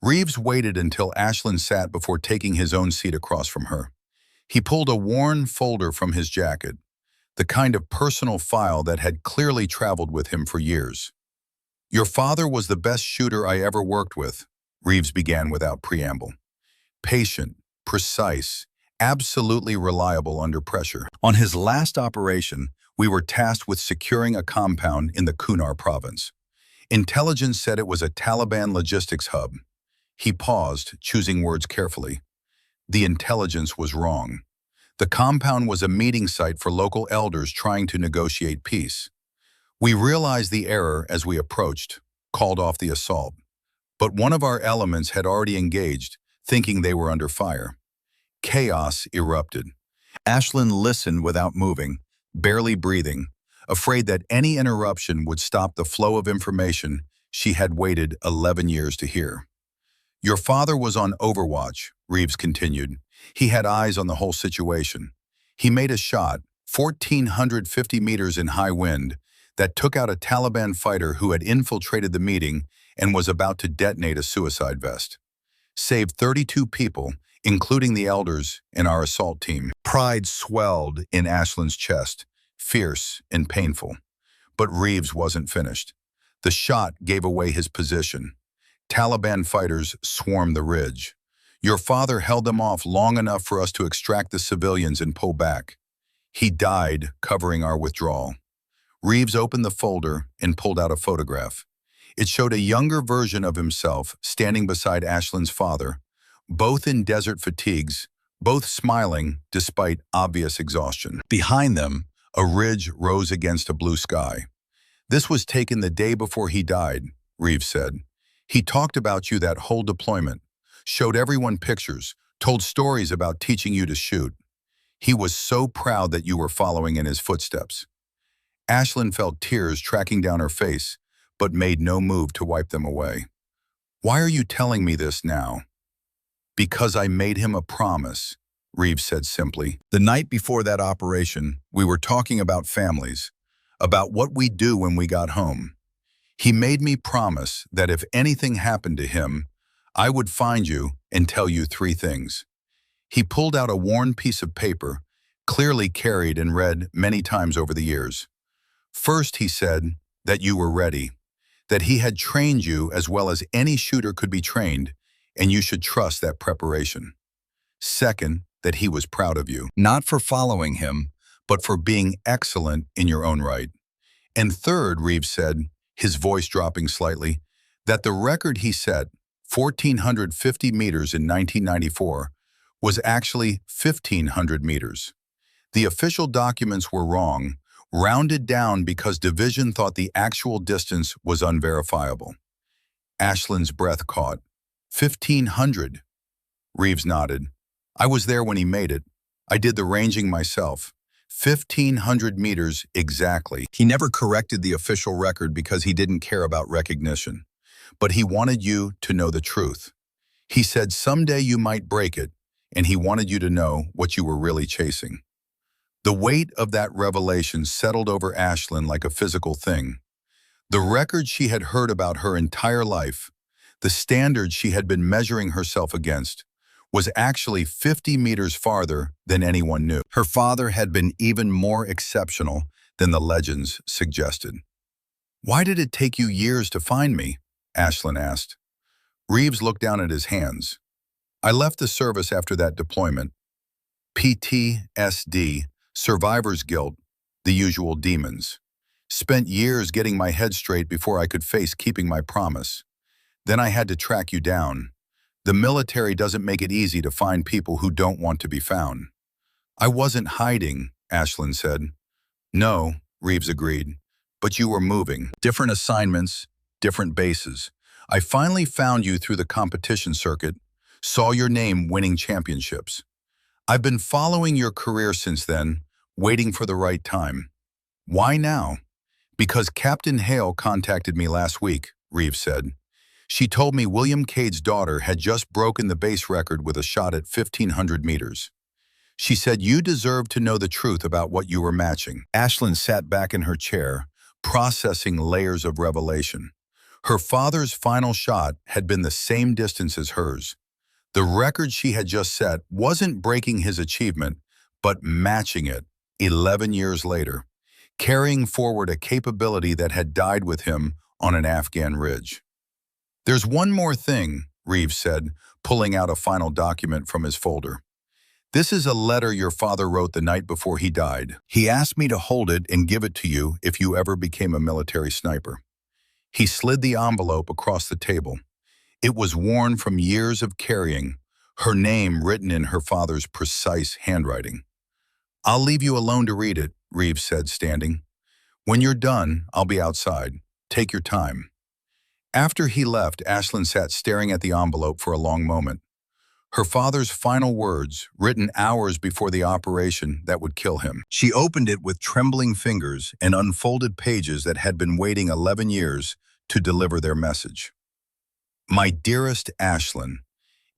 Reeves waited until Ashlyn sat before taking his own seat across from her. He pulled a worn folder from his jacket, the kind of personal file that had clearly traveled with him for years. Your father was the best shooter I ever worked with, Reeves began without preamble. Patient, precise, absolutely reliable under pressure. On his last operation, we were tasked with securing a compound in the Kunar province. Intelligence said it was a Taliban logistics hub. He paused, choosing words carefully. The intelligence was wrong. The compound was a meeting site for local elders trying to negotiate peace. We realized the error as we approached, called off the assault. But one of our elements had already engaged, thinking they were under fire. Chaos erupted. Ashlyn listened without moving, barely breathing, afraid that any interruption would stop the flow of information she had waited 11 years to hear. Your father was on overwatch, Reeves continued. He had eyes on the whole situation. He made a shot, 1,450 meters in high wind, that took out a Taliban fighter who had infiltrated the meeting and was about to detonate a suicide vest. Saved 32 people, including the elders and our assault team. Pride swelled in Ashlyn's chest, fierce and painful. But Reeves wasn't finished. The shot gave away his position. Taliban fighters swarmed the ridge. Your father held them off long enough for us to extract the civilians and pull back. He died covering our withdrawal. Reeves opened the folder and pulled out a photograph. It showed a younger version of himself standing beside Ashlyn's father, both in desert fatigues, both smiling despite obvious exhaustion. Behind them, a ridge rose against a blue sky. This was taken the day before he died, Reeves said. He talked about you that whole deployment, showed everyone pictures, told stories about teaching you to shoot. He was so proud that you were following in his footsteps. Ashlyn felt tears tracking down her face, but made no move to wipe them away. Why are you telling me this now? Because I made him a promise, Reeves said simply. The night before that operation, we were talking about families, about what we'd do when we got home. He made me promise that if anything happened to him, I would find you and tell you 3 things. He pulled out a worn piece of paper, clearly carried and read many times over the years. First, he said that you were ready, that he had trained you as well as any shooter could be trained, and you should trust that preparation. Second, that he was proud of you, not for following him, but for being excellent in your own right. And third, Reeves said, his voice dropping slightly, that the record he set, 1,450 meters in 1994, was actually 1,500 meters. The official documents were wrong, rounded down because division thought the actual distance was unverifiable. Ashlyn's breath caught. 1,500. Reeves nodded. I was there when he made it. I did the ranging myself. 1,500 meters exactly. He never corrected the official record because he didn't care about recognition. But he wanted you to know the truth. He said someday you might break it, and he wanted you to know what you were really chasing. The weight of that revelation settled over Ashlyn like a physical thing. The record she had heard about her entire life, the standards she had been measuring herself against, was actually 50 meters farther than anyone knew. Her father had been even more exceptional than the legends suggested. "Why did it take you years to find me?" Ashlyn asked. Reeves looked down at his hands. "I left the service after that deployment. PTSD, survivor's guilt, the usual demons. Spent years getting my head straight before I could face keeping my promise. Then I had to track you down. The military doesn't make it easy to find people who don't want to be found." "I wasn't hiding," Ashlyn said. "No," Reeves agreed, "but you were moving. Different assignments, different bases. I finally found you through the competition circuit, saw your name winning championships. I've been following your career since then, waiting for the right time. Why now?" "Because Captain Hale contacted me last week," Reeves said. "She told me William Cade's daughter had just broken the base record with a shot at 1,500 meters. She said you deserved to know the truth about what you were matching." Ashlyn sat back in her chair, processing layers of revelation. Her father's final shot had been the same distance as hers. The record she had just set wasn't breaking his achievement, but matching it 11 years later, carrying forward a capability that had died with him on an Afghan ridge. "There's one more thing," Reeves said, pulling out a final document from his folder. "This is a letter your father wrote the night before he died. He asked me to hold it and give it to you if you ever became a military sniper." He slid the envelope across the table. It was worn from years of carrying, her name written in her father's precise handwriting. "I'll leave you alone to read it," Reeves said, standing. "When you're done, I'll be outside. Take your time." After he left, Ashlyn sat staring at the envelope for a long moment. Her father's final words, written hours before the operation that would kill him. She opened it with trembling fingers and unfolded pages that had been waiting 11 years to deliver their message. "My dearest Ashlyn,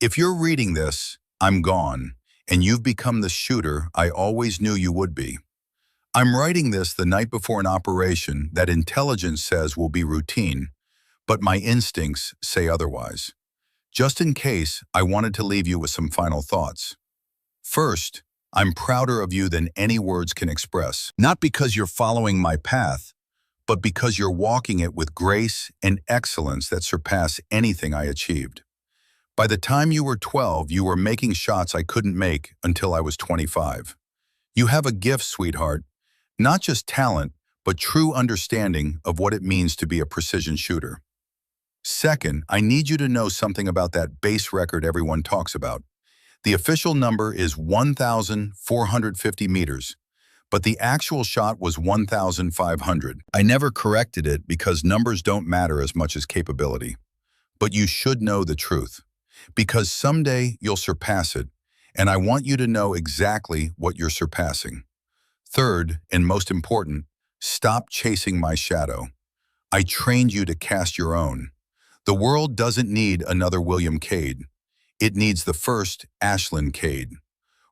if you're reading this, I'm gone, and you've become the shooter I always knew you would be. I'm writing this the night before an operation that intelligence says will be routine, but my instincts say otherwise. Just in case, I wanted to leave you with some final thoughts. First, I'm prouder of you than any words can express, not because you're following my path, but because you're walking it with grace and excellence that surpass anything I achieved. By the time you were 12, you were making shots I couldn't make until I was 25. You have a gift, sweetheart, not just talent, but true understanding of what it means to be a precision shooter. Second, I need you to know something about that base record everyone talks about. The official number is 1,450 meters, but the actual shot was 1,500. I never corrected it because numbers don't matter as much as capability. But you should know the truth, because someday you'll surpass it, and I want you to know exactly what you're surpassing. Third, and most important, stop chasing my shadow. I trained you to cast your own. The world doesn't need another William Cade. It needs the first Ashlyn Cade.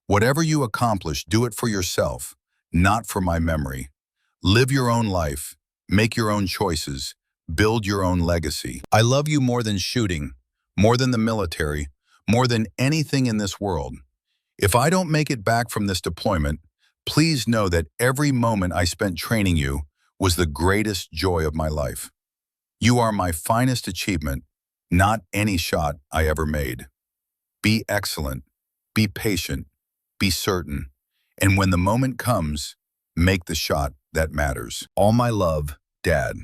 Whatever you accomplish, do it for yourself, not for my memory. Live your own life, make your own choices, build your own legacy. I love you more than shooting, more than the military, more than anything in this world. If I don't make it back from this deployment, please know that every moment I spent training you was the greatest joy of my life. You are my finest achievement, not any shot I ever made. Be excellent, be patient, be certain, and when the moment comes, make the shot that matters. All my love, Dad.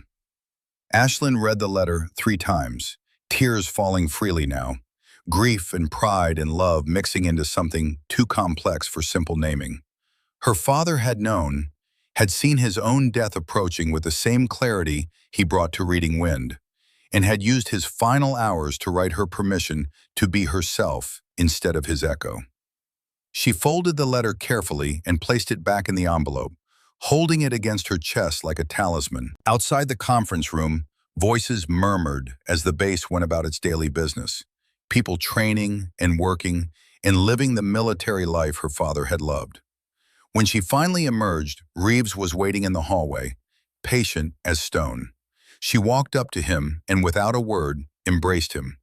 Ashlyn read the letter 3 times, tears falling freely now, grief and pride and love mixing into something too complex for simple naming. Her father had known, had seen his own death approaching with the same clarity he brought to reading wind, and had used his final hours to write her permission to be herself instead of his echo. She folded the letter carefully and placed it back in the envelope, holding it against her chest like a talisman. Outside the conference room, voices murmured as the base went about its daily business, people training and working, and living the military life her father had loved. When she finally emerged, Reeves was waiting in the hallway, patient as stone. She walked up to him and, without a word, embraced him.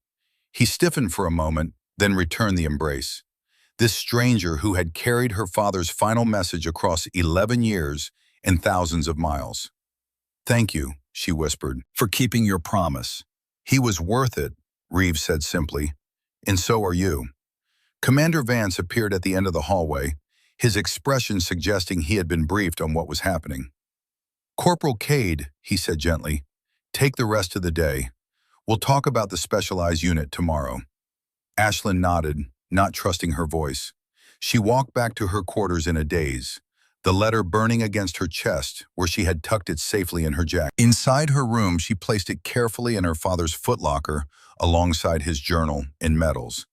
He stiffened for a moment, then returned the embrace. This stranger who had carried her father's final message across 11 years and thousands of miles. "Thank you," she whispered, "for keeping your promise." "He was worth it," Reeves said simply. "And so are you." Commander Vance appeared at the end of the hallway, his expression suggesting he had been briefed on what was happening. "Corporal Cade," he said gently, "take the rest of the day. We'll talk about the specialized unit tomorrow." Ashlyn nodded, not trusting her voice. She walked back to her quarters in a daze, the letter burning against her chest where she had tucked it safely in her jacket. Inside her room, she placed it carefully in her father's footlocker alongside his journal and medals.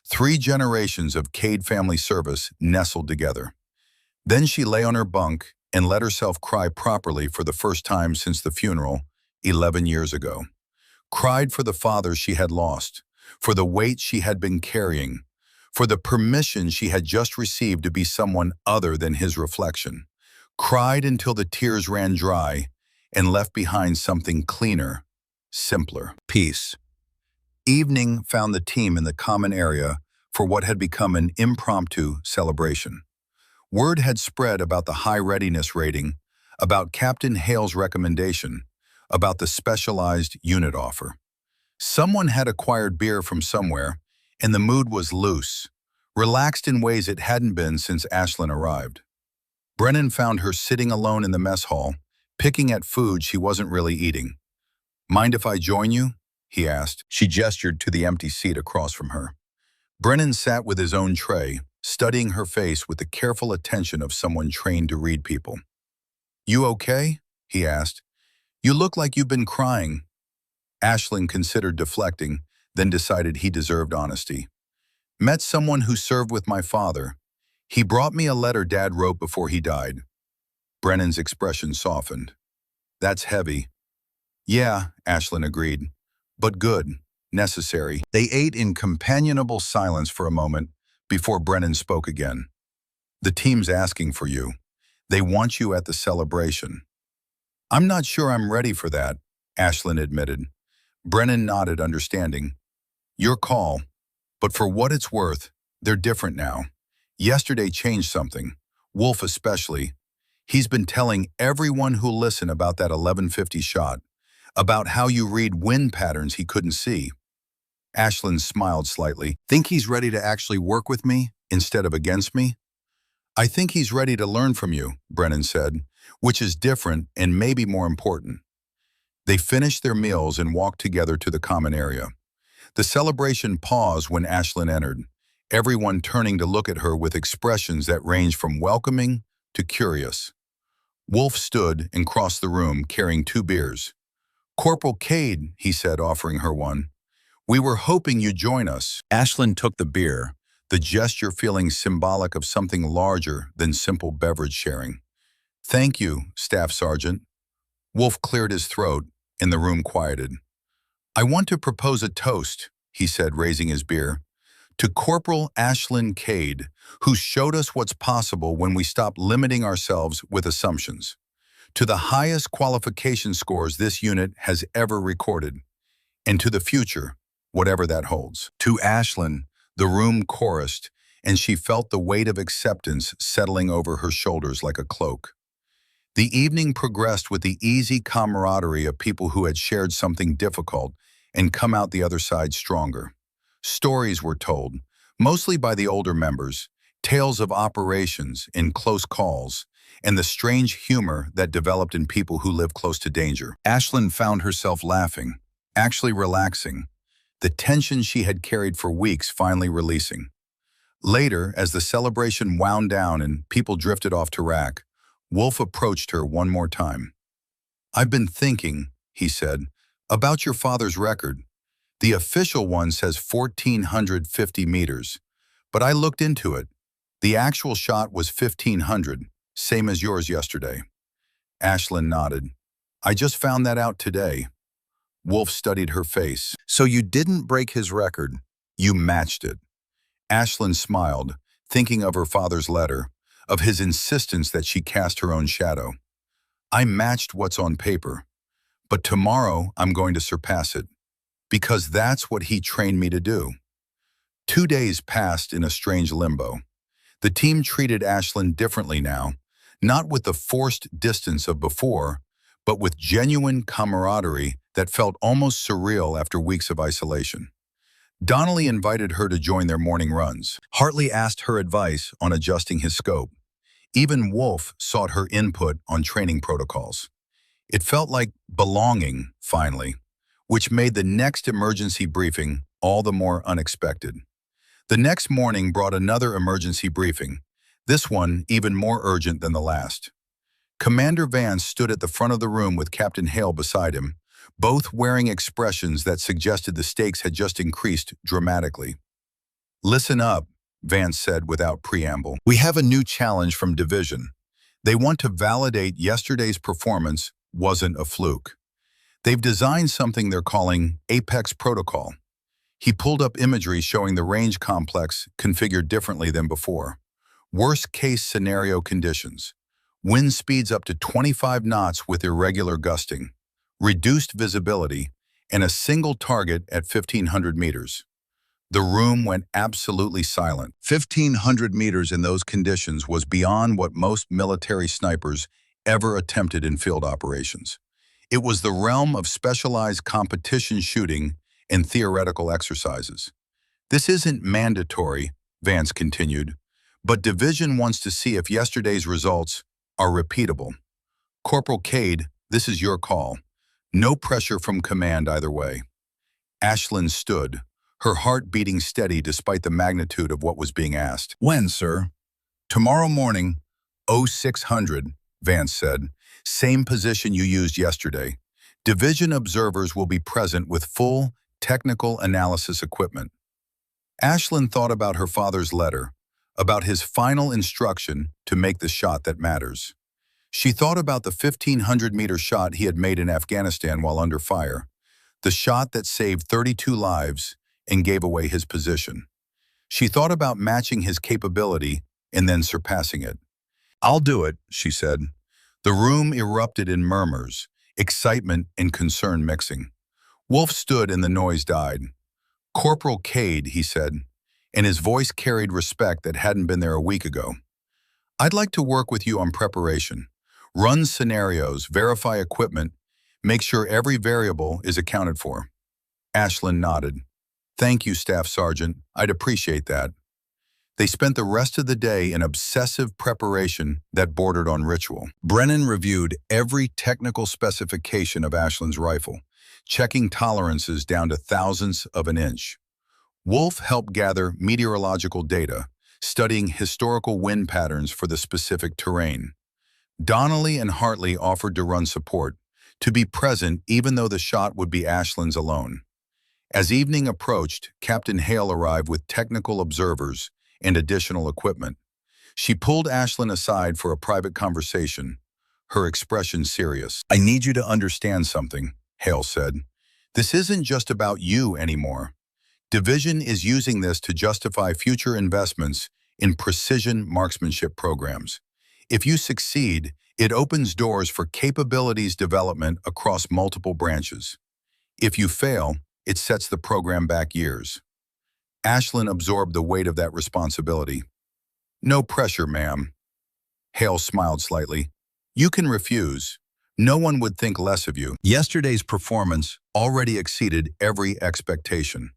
3 generations of Cade family service nestled together. Then she lay on her bunk and let herself cry properly for the first time since the funeral 11 years ago. Cried for the father she had lost, for the weight she had been carrying, for the permission she had just received to be someone other than his reflection. Cried until the tears ran dry and left behind something cleaner, simpler. Peace. Evening found the team in the common area for what had become an impromptu celebration. Word had spread about the high readiness rating, about Captain Hale's recommendation, about the specialized unit offer. Someone had acquired beer from somewhere, and the mood was loose, relaxed in ways it hadn't been since Ashlyn arrived. Brennan found her sitting alone in the mess hall, picking at food she wasn't really eating. "Mind if I join you?" he asked. She gestured to the empty seat across from her. Brennan sat with his own tray, studying her face with the careful attention of someone trained to read people. "You okay?" he asked. "You look like you've been crying." Ashlyn considered deflecting, then decided he deserved honesty. "Met someone who served with my father. He brought me a letter Dad wrote before he died." Brennan's expression softened. "That's heavy." "Yeah," Ashlyn agreed. "But good, necessary." They ate in companionable silence for a moment before Brennan spoke again. "The team's asking for you. They want you at the celebration." "I'm not sure I'm ready for that," Ashlyn admitted. Brennan nodded, understanding. "Your call. But for what it's worth, they're different now. Yesterday changed something. Wolf especially. He's been telling everyone who'll listen about that 1150 shot, about how you read wind patterns he couldn't see." Ashlyn smiled slightly. "Think he's ready to actually work with me instead of against me?" "I think he's ready to learn from you," Brennan said, "which is different and maybe more important." They finished their meals and walked together to the common area. The celebration paused when Ashlyn entered, everyone turning to look at her with expressions that ranged from welcoming to curious. Wolf stood and crossed the room carrying 2 beers. "Corporal Cade," he said, offering her one. "We were hoping you'd join us." Ashlyn took the beer, the gesture feeling symbolic of something larger than simple beverage sharing. "Thank you, Staff Sergeant." Wolf cleared his throat, and the room quieted. "I want to propose a toast," he said, raising his beer, "to Corporal Ashlyn Cade, who showed us what's possible when we stop limiting ourselves with assumptions. To the highest qualification scores this unit has ever recorded, and to the future, whatever that holds." To Ashlyn, the room chorused, and she felt the weight of acceptance settling over her shoulders like a cloak. The evening progressed with the easy camaraderie of people who had shared something difficult and come out the other side stronger. Stories were told, mostly by the older members, tales of operations and close calls, and the strange humor that developed in people who live close to danger. Ashlyn found herself laughing, actually relaxing, the tension she had carried for weeks finally releasing. Later, as the celebration wound down and people drifted off to rack, Wolf approached her one more time. "I've been thinking," he said, "about your father's record. The official one says 1,450 meters, but I looked into it. The actual shot was 1,500, same as yours yesterday." Ashlyn nodded. "I just found that out today." Wolf studied her face. "So you didn't break his record. You matched it." Ashlyn smiled, thinking of her father's letter, of his insistence that she cast her own shadow. I matched what's on paper, but tomorrow I'm going to surpass it, because that's what he trained me to do. 2 days passed in a strange limbo. The team treated Ashlyn differently now, not with the forced distance of before, but with genuine camaraderie that felt almost surreal after weeks of isolation. Donnelly invited her to join their morning runs. Hartley asked her advice on adjusting his scope. Even Wolf sought her input on training protocols. It felt like belonging, finally, which made the next emergency briefing all the more unexpected. The next morning brought another emergency briefing, this one even more urgent than the last. Commander Vance stood at the front of the room with Captain Hale beside him, both wearing expressions that suggested the stakes had just increased dramatically. "Listen up," Vance said without preamble. "We have a new challenge from Division. They want to validate yesterday's performance wasn't a fluke. They've designed something they're calling Apex Protocol." He pulled up imagery showing the range complex configured differently than before. Worst-case scenario conditions. Wind speeds up to 25 knots with irregular gusting, reduced visibility, and a single target at 1,500 meters. The room went absolutely silent. 1,500 meters in those conditions was beyond what most military snipers ever attempted in field operations. It was the realm of specialized competition shooting and theoretical exercises. "This isn't mandatory," Vance continued, "but Division wants to see if yesterday's results are repeatable. Corporal Cade, this is your call. No pressure from command either way." Ashlyn stood, her heart beating steady despite the magnitude of what was being asked. "When, sir?" "Tomorrow morning, 0600, Vance said. "Same position you used yesterday. Division observers will be present with full technical analysis equipment." Ashlyn thought about her father's letter, about his final instruction to make the shot that matters. She thought about the 1,500-meter shot he had made in Afghanistan while under fire, the shot that saved 32 lives and gave away his position. She thought about matching his capability and then surpassing it. "I'll do it," she said. The room erupted in murmurs, excitement and concern mixing. Wolf stood and the noise died. "Corporal Cade," he said, and his voice carried respect that hadn't been there a week ago. "I'd like to work with you on preparation. Run scenarios, verify equipment, make sure every variable is accounted for." Ashlyn nodded. "Thank you, Staff Sergeant. I'd appreciate that." They spent the rest of the day in obsessive preparation that bordered on ritual. Brennan reviewed every technical specification of Ashlyn's rifle, checking tolerances down to thousandths of an inch. Wolf helped gather meteorological data, studying historical wind patterns for the specific terrain. Donnelly and Hartley offered to run support, to be present even though the shot would be Ashlyn's alone. As evening approached, Captain Hale arrived with technical observers and additional equipment. She pulled Ashlyn aside for a private conversation, her expression serious. "I need you to understand something," Hale said. "This isn't just about you anymore. Division is using this to justify future investments in precision marksmanship programs. If you succeed, it opens doors for capabilities development across multiple branches. If you fail, it sets the program back years." Ashlyn absorbed the weight of that responsibility. "No pressure, ma'am." Hale smiled slightly. "You can refuse. No one would think less of you." Yesterday's performance already exceeded every expectation.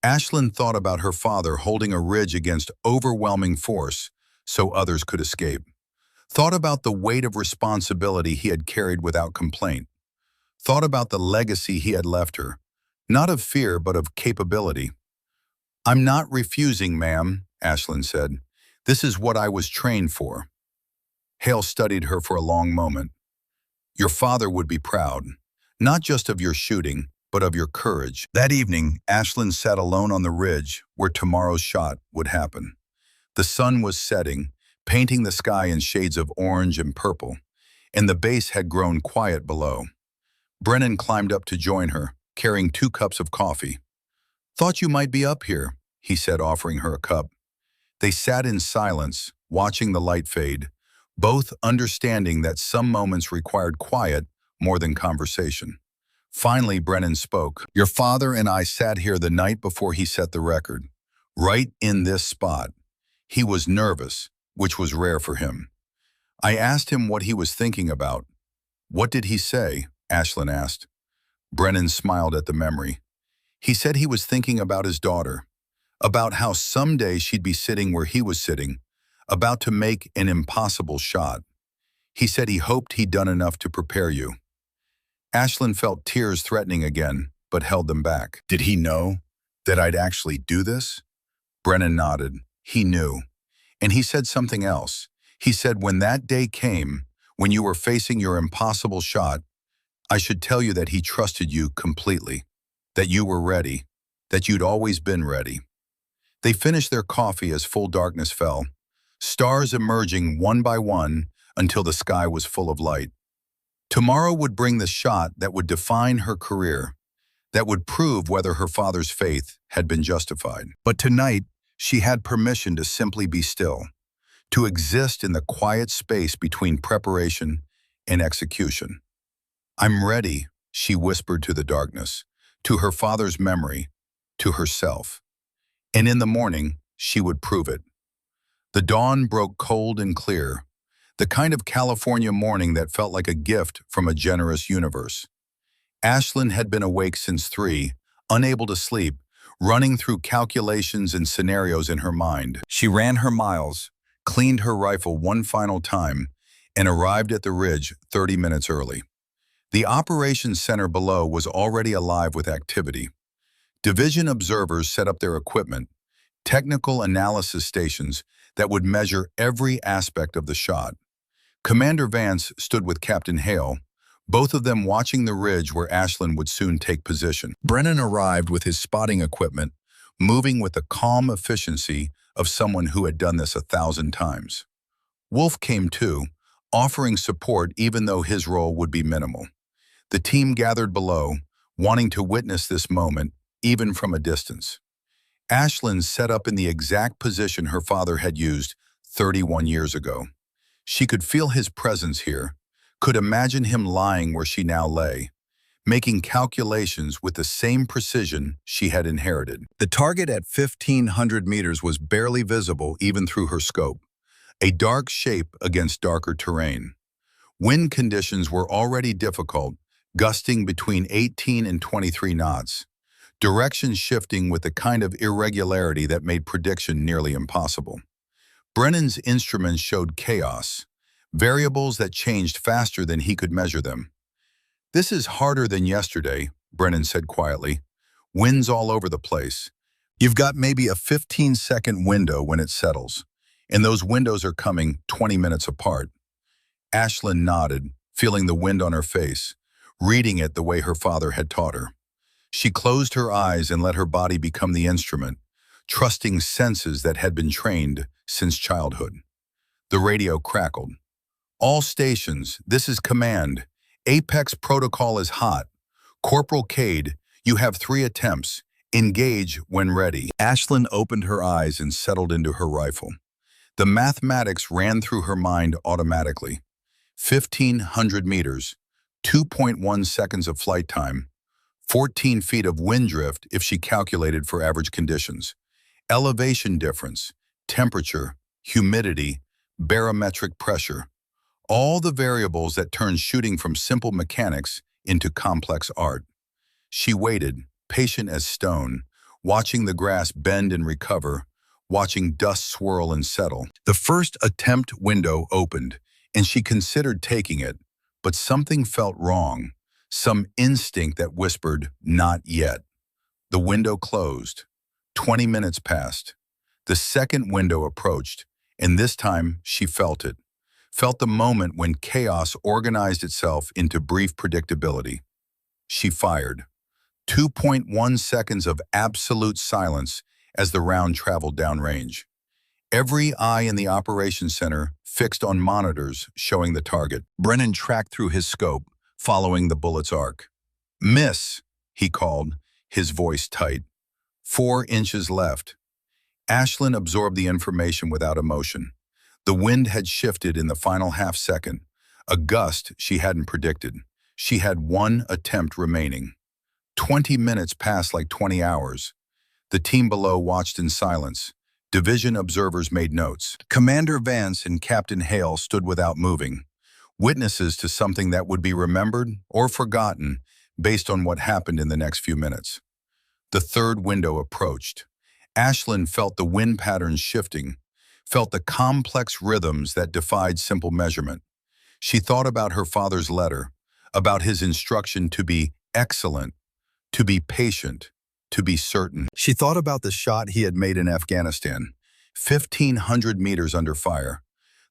Ashlyn thought about her father holding a ridge against overwhelming force so others could escape. Thought about the weight of responsibility he had carried without complaint. Thought about the legacy he had left her, not of fear but of capability. "I'm not refusing, ma'am," Ashlyn said. "This is what I was trained for." Hale studied her for a long moment. "Your father would be proud, not just of your shooting, but of your courage." That evening, Ashlyn sat alone on the ridge where tomorrow's shot would happen. The sun was setting, painting the sky in shades of orange and purple, and the base had grown quiet below. Brennan climbed up to join her, carrying 2 cups of coffee. "Thought you might be up here," he said, offering her a cup. They sat in silence, watching the light fade, both understanding that some moments required quiet more than conversation. Finally, Brennan spoke. Your father and I sat here the night before he set the record, right in this spot. He was nervous, which was rare for him. I asked him what he was thinking about. What did he say? Ashlyn asked. Brennan smiled at the memory. He said he was thinking about his daughter, about how someday she'd be sitting where he was sitting, about to make an impossible shot. He said he hoped he'd done enough to prepare you. Ashlyn felt tears threatening again, but held them back. Did he know that I'd actually do this? Brennan nodded. He knew. And he said something else. He said when that day came, when you were facing your impossible shot, I should tell you that he trusted you completely, that you were ready, that you'd always been ready. They finished their coffee as full darkness fell, stars emerging one by one until the sky was full of light. Tomorrow would bring the shot that would define her career, that would prove whether her father's faith had been justified. But tonight, she had permission to simply be still, to exist in the quiet space between preparation and execution. I'm ready, she whispered to the darkness, to her father's memory, to herself. And in the morning, she would prove it. The dawn broke cold and clear, the kind of California morning that felt like a gift from a generous universe. Ashlyn had been awake since 3, unable to sleep, running through calculations and scenarios in her mind. She ran her miles, cleaned her rifle one final time, and arrived at the ridge 30 minutes early. The operations center below was already alive with activity. Division observers set up their equipment, technical analysis stations that would measure every aspect of the shot. Commander Vance stood with Captain Hale, both of them watching the ridge where Ashlyn would soon take position. Brennan arrived with his spotting equipment, moving with the calm efficiency of someone who had done this 1,000 times. Wolf came too, offering support even though his role would be minimal. The team gathered below, wanting to witness this moment, even from a distance. Ashlyn set up in the exact position her father had used 31 years ago. She could feel his presence here, could imagine him lying where she now lay, making calculations with the same precision she had inherited. The target at 1,500 meters was barely visible even through her scope, a dark shape against darker terrain. Wind conditions were already difficult, gusting between 18 and 23 knots, direction shifting with the kind of irregularity that made prediction nearly impossible. Brennan's instruments showed chaos, variables that changed faster than he could measure them. This is harder than yesterday, Brennan said quietly. Winds all over the place. You've got maybe a 15-second window when it settles, and those windows are coming 20 minutes apart. Ashlyn nodded, feeling the wind on her face, reading it the way her father had taught her. She closed her eyes and let her body become the instrument, trusting senses that had been trained since childhood. The radio crackled. All stations, this is command. Apex protocol is hot. Corporal Cade, you have 3 attempts. Engage when ready. Ashlyn opened her eyes and settled into her rifle. The mathematics ran through her mind automatically. 1,500 meters, 2.1 seconds of flight time, 14 feet of wind drift if she calculated for average conditions, elevation difference, temperature, humidity, barometric pressure, all the variables that turn shooting from simple mechanics into complex art. She waited, patient as stone, watching the grass bend and recover, watching dust swirl and settle. The first attempt window opened, and she considered taking it, but something felt wrong, some instinct that whispered, not yet. The window closed. 20 minutes passed. The second window approached, and this time she felt it. Felt the moment when chaos organized itself into brief predictability. She fired. 2.1 seconds of absolute silence as the round traveled downrange. Every eye in the operations center fixed on monitors showing the target. Brennan tracked through his scope, following the bullet's arc. Miss, he called, his voice tight. 4 inches left. Ashlyn absorbed the information without emotion. The wind had shifted in the final half-second, a gust she hadn't predicted. She had one attempt remaining. 20 minutes passed like 20 hours. The team below watched in silence. Division observers made notes. Commander Vance and Captain Hale stood without moving, witnesses to something that would be remembered or forgotten based on what happened in the next few minutes. The third window approached. Ashlyn felt the wind patterns shifting, felt the complex rhythms that defied simple measurement. She thought about her father's letter, about his instruction to be excellent, to be patient, to be certain. She thought about the shot he had made in Afghanistan, 1,500 meters under fire,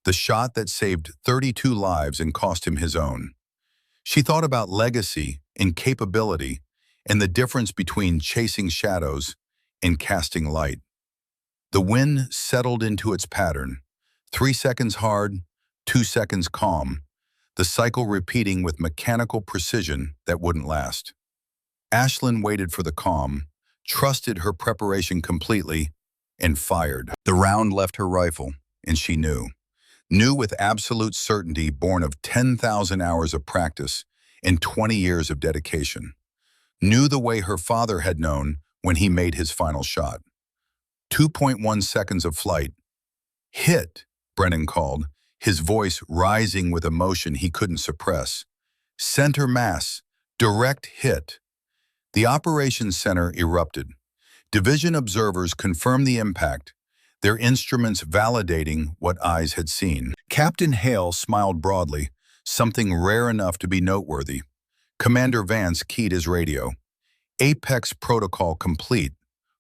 the shot that saved 32 lives and cost him his own. She thought about legacy and capability and the difference between chasing shadows and casting light. The wind settled into its pattern, 3 seconds hard, 2 seconds calm, the cycle repeating with mechanical precision that wouldn't last. Ashlyn waited for the calm, trusted her preparation completely, and fired. The round left her rifle, and she knew with absolute certainty born of 10,000 hours of practice and 20 years of dedication. Knew the way her father had known when he made his final shot. 2.1 seconds of flight. Hit, Brennan called, his voice rising with emotion he couldn't suppress. Center mass, direct hit. The operations center erupted. Division observers confirmed the impact, their instruments validating what eyes had seen. Captain Hale smiled broadly, something rare enough to be noteworthy. Commander Vance keyed his radio. Apex protocol complete.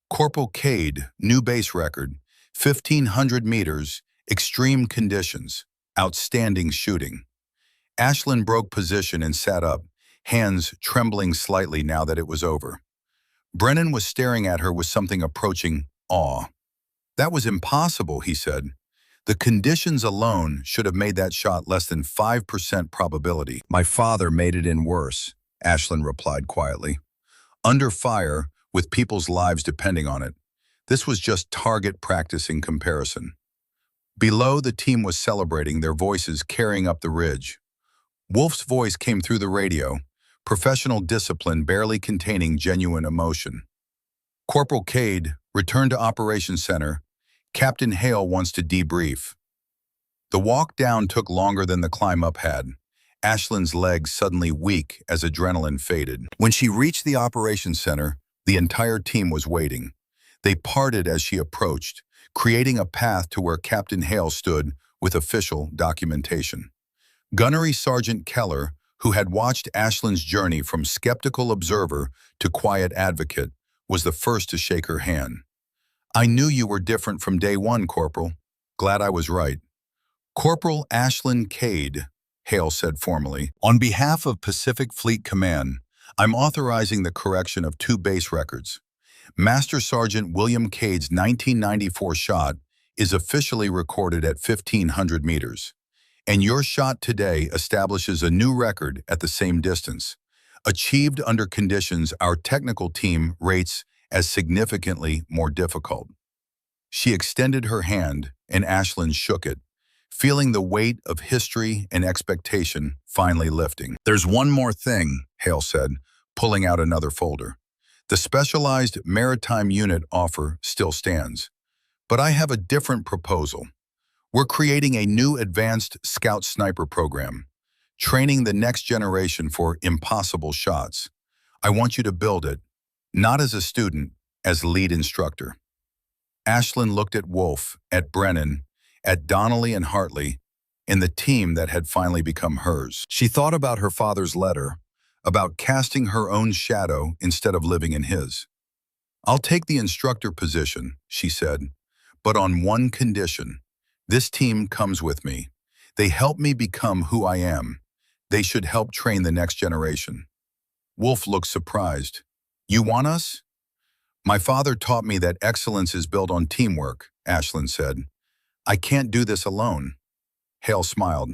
Corporal Cade, new base record. 1,500 meters, extreme conditions. Outstanding shooting. Ashlyn broke position and sat up, hands trembling slightly now that it was over. Brennan was staring at her with something approaching awe. That was impossible, he said. The conditions alone should have made that shot less than 5% probability. My father made it in worse, Ashlyn replied quietly. Under fire, with people's lives depending on it. This was just target practice in comparison. Below, the team was celebrating, their voices carrying up the ridge. Wolf's voice came through the radio, professional discipline barely containing genuine emotion. Corporal Cade, return to Operations Center. Captain Hale wants to debrief. The walk down took longer than the climb up had. Ashlyn's legs suddenly weak as adrenaline faded. When she reached the Operations Center, the entire team was waiting. They parted as she approached, creating a path to where Captain Hale stood with official documentation. Gunnery Sergeant Keller, who had watched Ashlyn's journey from skeptical observer to quiet advocate, was the first to shake her hand. I knew you were different from day one, Corporal. Glad I was right. Corporal Ashlyn Cade, Hale said formally, on behalf of Pacific Fleet Command, I'm authorizing the correction of 2 base records. Master Sergeant William Cade's 1994 shot is officially recorded at 1,500 meters. And your shot today establishes a new record at the same distance, achieved under conditions our technical team rates as significantly more difficult. She extended her hand, and Ashlyn shook it, feeling the weight of history and expectation finally lifting. There's one more thing, Hale said, pulling out another folder. The specialized maritime unit offer still stands, but I have a different proposal. We're creating a new advanced scout sniper program, training the next generation for impossible shots. I want you to build it, not as a student, as lead instructor. Ashlyn looked at Wolf, at Brennan, at Donnelly and Hartley, and the team that had finally become hers. She thought about her father's letter, about casting her own shadow instead of living in his. I'll take the instructor position, she said, but on one condition. This team comes with me. They help me become who I am. They should help train the next generation. Wolf looked surprised. You want us? My father taught me that excellence is built on teamwork, Ashlyn said. I can't do this alone. Hale smiled.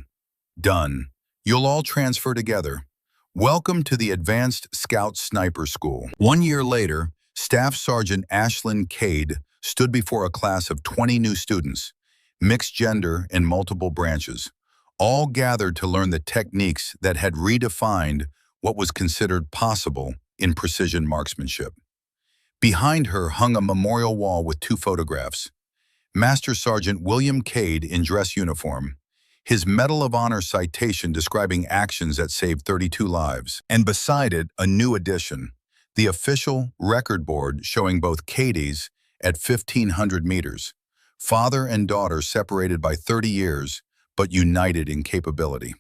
Done. You'll all transfer together. Welcome to the Advanced Scout Sniper School. 1 year later, Staff Sergeant Ashlyn Cade stood before a class of 20 new students, mixed gender and multiple branches, all gathered to learn the techniques that had redefined what was considered possible in precision marksmanship. Behind her hung a memorial wall with two photographs: Master Sergeant William Cade in dress uniform, his Medal of Honor citation describing actions that saved 32 lives, and beside it a new addition, the official record board showing both Cade's at 1,500 meters, father and daughter separated by 30 years, but united in capability.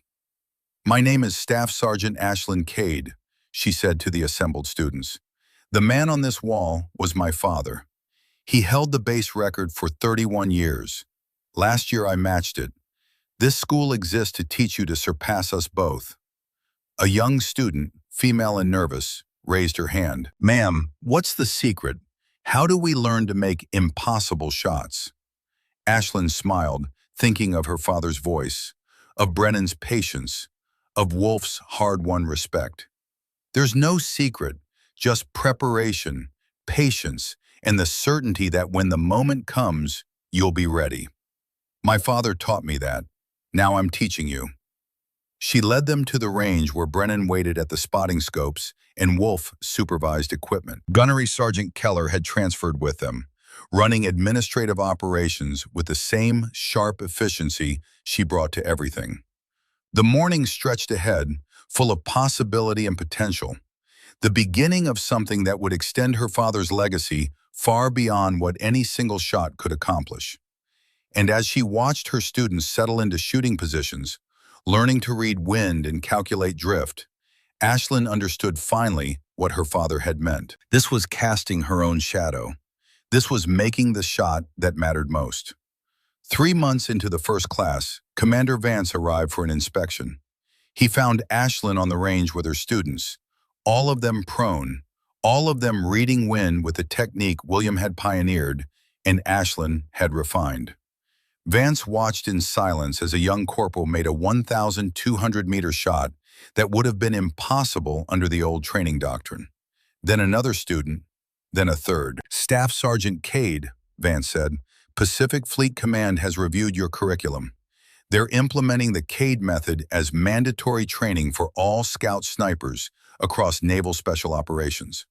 "My name is Staff Sergeant Ashlyn Cade," she said to the assembled students. "The man on this wall was my father. He held the base record for 31 years. Last year I matched it. This school exists to teach you to surpass us both." A young student, female and nervous, raised her hand. "Ma'am, what's the secret? How do we learn to make impossible shots?" Ashlyn smiled, thinking of her father's voice, of Brennan's patience, of Wolf's hard-won respect. "There's no secret, just preparation, patience, and the certainty that when the moment comes, you'll be ready. My father taught me that. Now I'm teaching you." She led them to the range where Brennan waited at the spotting scopes and Wolf supervised equipment. Gunnery Sergeant Keller had transferred with them, running administrative operations with the same sharp efficiency she brought to everything. The morning stretched ahead, full of possibility and potential, the beginning of something that would extend her father's legacy far beyond what any single shot could accomplish. And as she watched her students settle into shooting positions, learning to read wind and calculate drift, Ashlyn understood finally what her father had meant. This was casting her own shadow. This was making the shot that mattered most. 3 months into the first class, Commander Vance arrived for an inspection. He found Ashlyn on the range with her students, all of them prone, all of them reading wind with the technique William had pioneered and Ashlyn had refined. Vance watched in silence as a young corporal made a 1,200-meter shot that would have been impossible under the old training doctrine. Then another student, then a third. "Staff Sergeant Cade," Vance said, "Pacific Fleet Command has reviewed your curriculum. They're implementing the Cade method as mandatory training for all scout snipers across Naval Special Operations."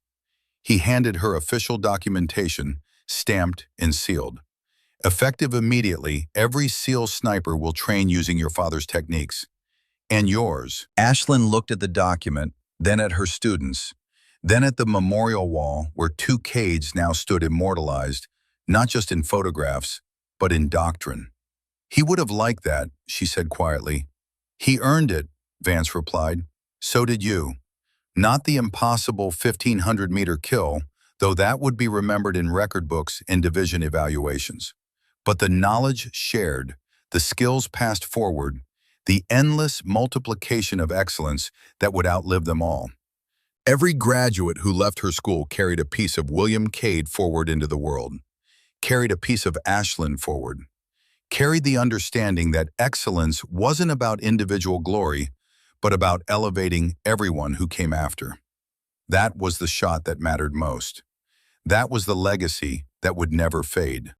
He handed her official documentation, stamped and sealed. "Effective immediately, every SEAL sniper will train using your father's techniques. And yours." Ashlyn looked at the document, then at her students, then at the memorial wall where two Cades now stood immortalized, not just in photographs, but in doctrine. "He would have liked that," she said quietly. "He earned it," Vance replied. "So did you. Not the impossible 1,500-meter kill, though that would be remembered in record books and division evaluations. But the knowledge shared, the skills passed forward, the endless multiplication of excellence that would outlive them all." Every graduate who left her school carried a piece of William Cade forward into the world, carried a piece of Ashlyn forward, carried the understanding that excellence wasn't about individual glory, but about elevating everyone who came after. That was the shot that mattered most. That was the legacy that would never fade.